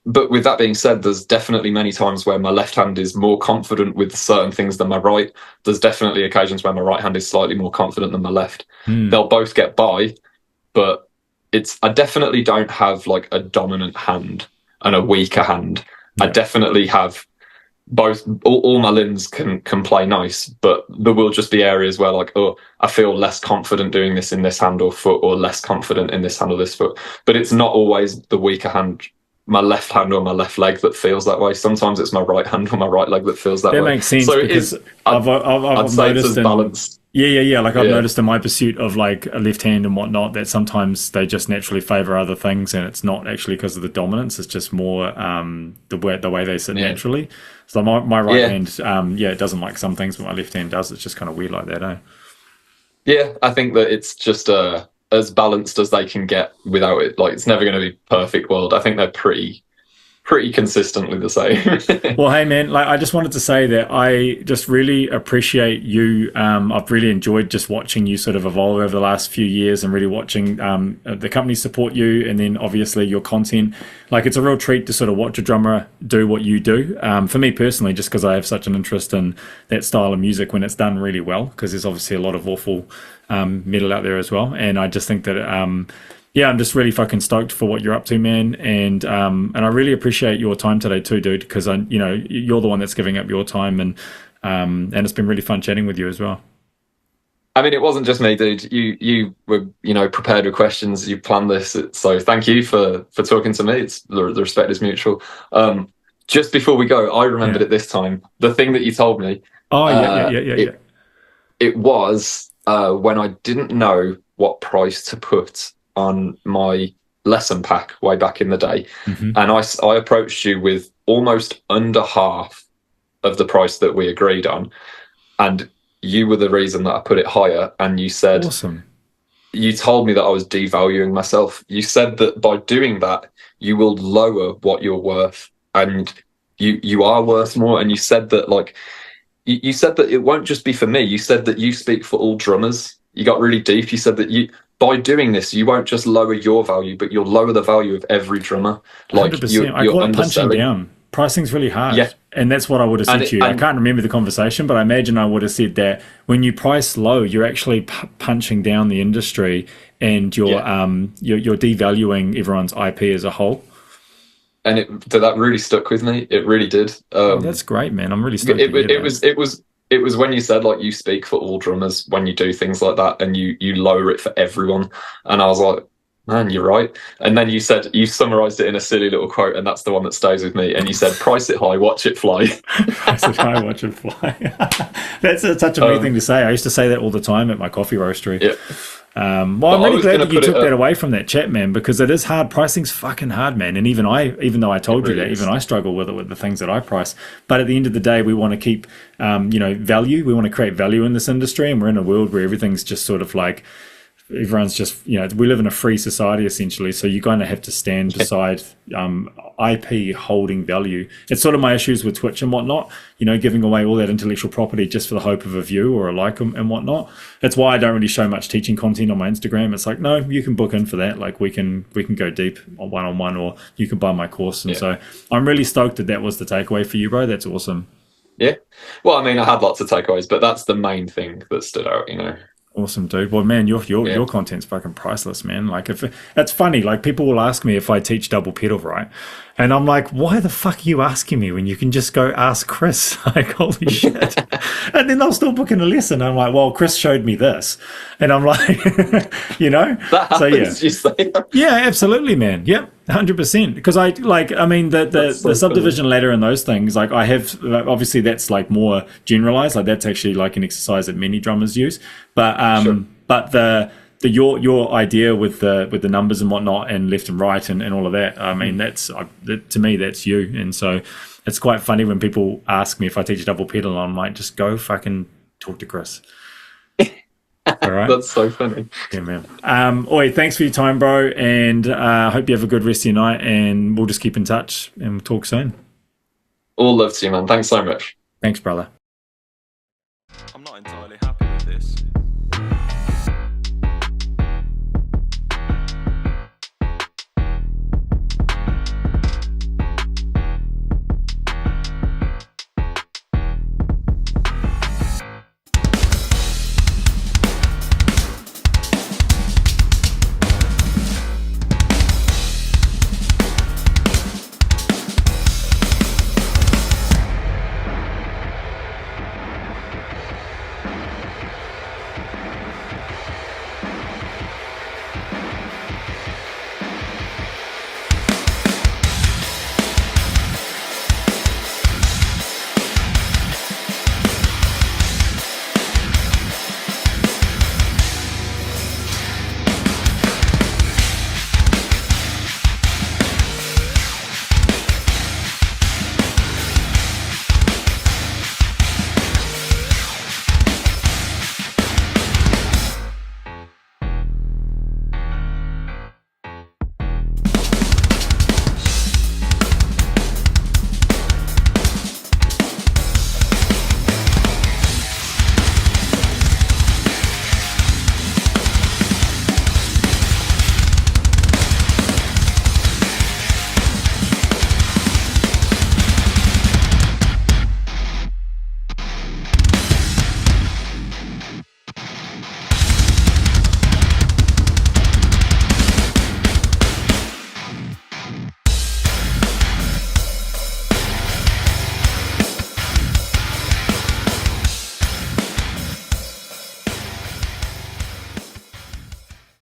But with that being said, there's definitely many times where my left hand is more confident with certain things than my right. There's definitely occasions where my right hand is slightly more confident than my left. They'll both get by, but I definitely don't have like a dominant hand and a weaker hand. I definitely have both. All my limbs can play nice, but there will just be areas where like, oh, I feel less confident doing this in this hand or foot, or less confident in this hand or this foot. But it's not always the weaker hand, my left hand or my left leg, that feels that way. Sometimes it's my right hand or my right leg that feels that way. That makes sense, So because I'd say noticed it's balanced. Yeah. Like I've noticed in my pursuit of like a left hand and whatnot that sometimes they just naturally favor other things, and it's not actually because of the dominance. It's just more the way they sit naturally. So my right hand, it doesn't like some things, but my left hand does. It's just kind of weird like that, eh? Yeah, I think that it's just as balanced as they can get without it. Like, it's never going to be perfect world. I think they're pretty consistently the same. Well, hey man, like I just wanted to say that I just really appreciate you. I've really enjoyed just watching you sort of evolve over the last few years, and really watching the company support you, and then obviously your content. Like, it's a real treat to sort of watch a drummer do what you do. For me personally, just because I have such an interest in that style of music when it's done really well, because there's obviously a lot of awful metal out there as well, and I just think that I'm just really fucking stoked for what you're up to, man, and I really appreciate your time today too, dude, because you're the one that's giving up your time, and it's been really fun chatting with you as well. I mean, it wasn't just me, dude. You were, prepared with questions. You planned this, so thank you for talking to me. It's the respect is mutual. Just before we go, I remembered it this time. The thing that you told me. Oh yeah. It was when I didn't know what price to put on my lesson pack way back in the day, and I approached you with almost under half of the price that we agreed on, and you were the reason that I put it higher. And you said, awesome. You told me that I was devaluing myself. You said that by doing that you will lower what you're worth, and you are worth more. And you said that, like, you said that it won't just be for me. You said that you speak for all drummers. You got really deep. You said that by doing this, you won't just lower your value, but you'll lower the value of every drummer. Like, 100%. I call it punching down. Pricing's really hard, and that's what I would have said to you. I can't remember the conversation, but I imagine I would have said that when you price low, you're actually punching down the industry, and you're devaluing everyone's IP as a whole. And that really stuck with me. It really did. That's great, man. I'm really stoked. It was when you said, like, you speak for all drummers when you do things like that, and you lower it for everyone. And I was like, man, you're right. And then you said, you summarized it in a silly little quote, and that's the one that stays with me. And you said, price it high, watch it fly. Price it high, watch it fly. That's such a me thing to say. I used to say that all the time at my coffee roastery. Yeah. I'm really glad that you took that away from that chat, man, because it is hard. Pricing's fucking hard, man. And even though I told you that, even I struggle with it, with the things that I price. But at the end of the day, we want to keep, value. We want to create value in this industry, and we're in a world where everything's just sort of like, everyone's just, we live in a free society essentially, so you're going to have to stand beside IP holding value. It's sort of my issues with Twitch and whatnot, giving away all that intellectual property just for the hope of a view or a like and whatnot. That's why I don't really show much teaching content on my Instagram. It's like, no, you can book in for that. Like, we can go deep on one-on-one, or you can buy my course. And so I'm really stoked that was the takeaway for you, bro. That's awesome. Yeah. Well, I mean, I had lots of takeaways, but that's the main thing that stood out, Awesome, dude. Well, man, your content's fucking priceless, man. Like, if it's funny, like, people will ask me if I teach double pedal, right? And I'm like, why the fuck are you asking me when you can just go ask Chris? Like, holy shit. And then they'll still book in a lesson. I'm like, well, Chris showed me this. And I'm like, That happens, you say. Yeah, absolutely, man. Yep, 100%. Because the subdivision ladder and those things, like, I have, obviously that's like more generalized. Like, that's actually like an exercise that many drummers use. But but your idea with the numbers and whatnot, and left and right and all of that, I mean, to me, that's you. And so it's quite funny when people ask me if I teach double pedal, and I'm like, just go fucking talk to Chris. All right. That's so funny. Yeah, man. Oi, thanks for your time, bro, and I hope you have a good rest of your night, and we'll just keep in touch, and we'll talk soon. All love to you, man. Thanks so much. Thanks, brother. I'm not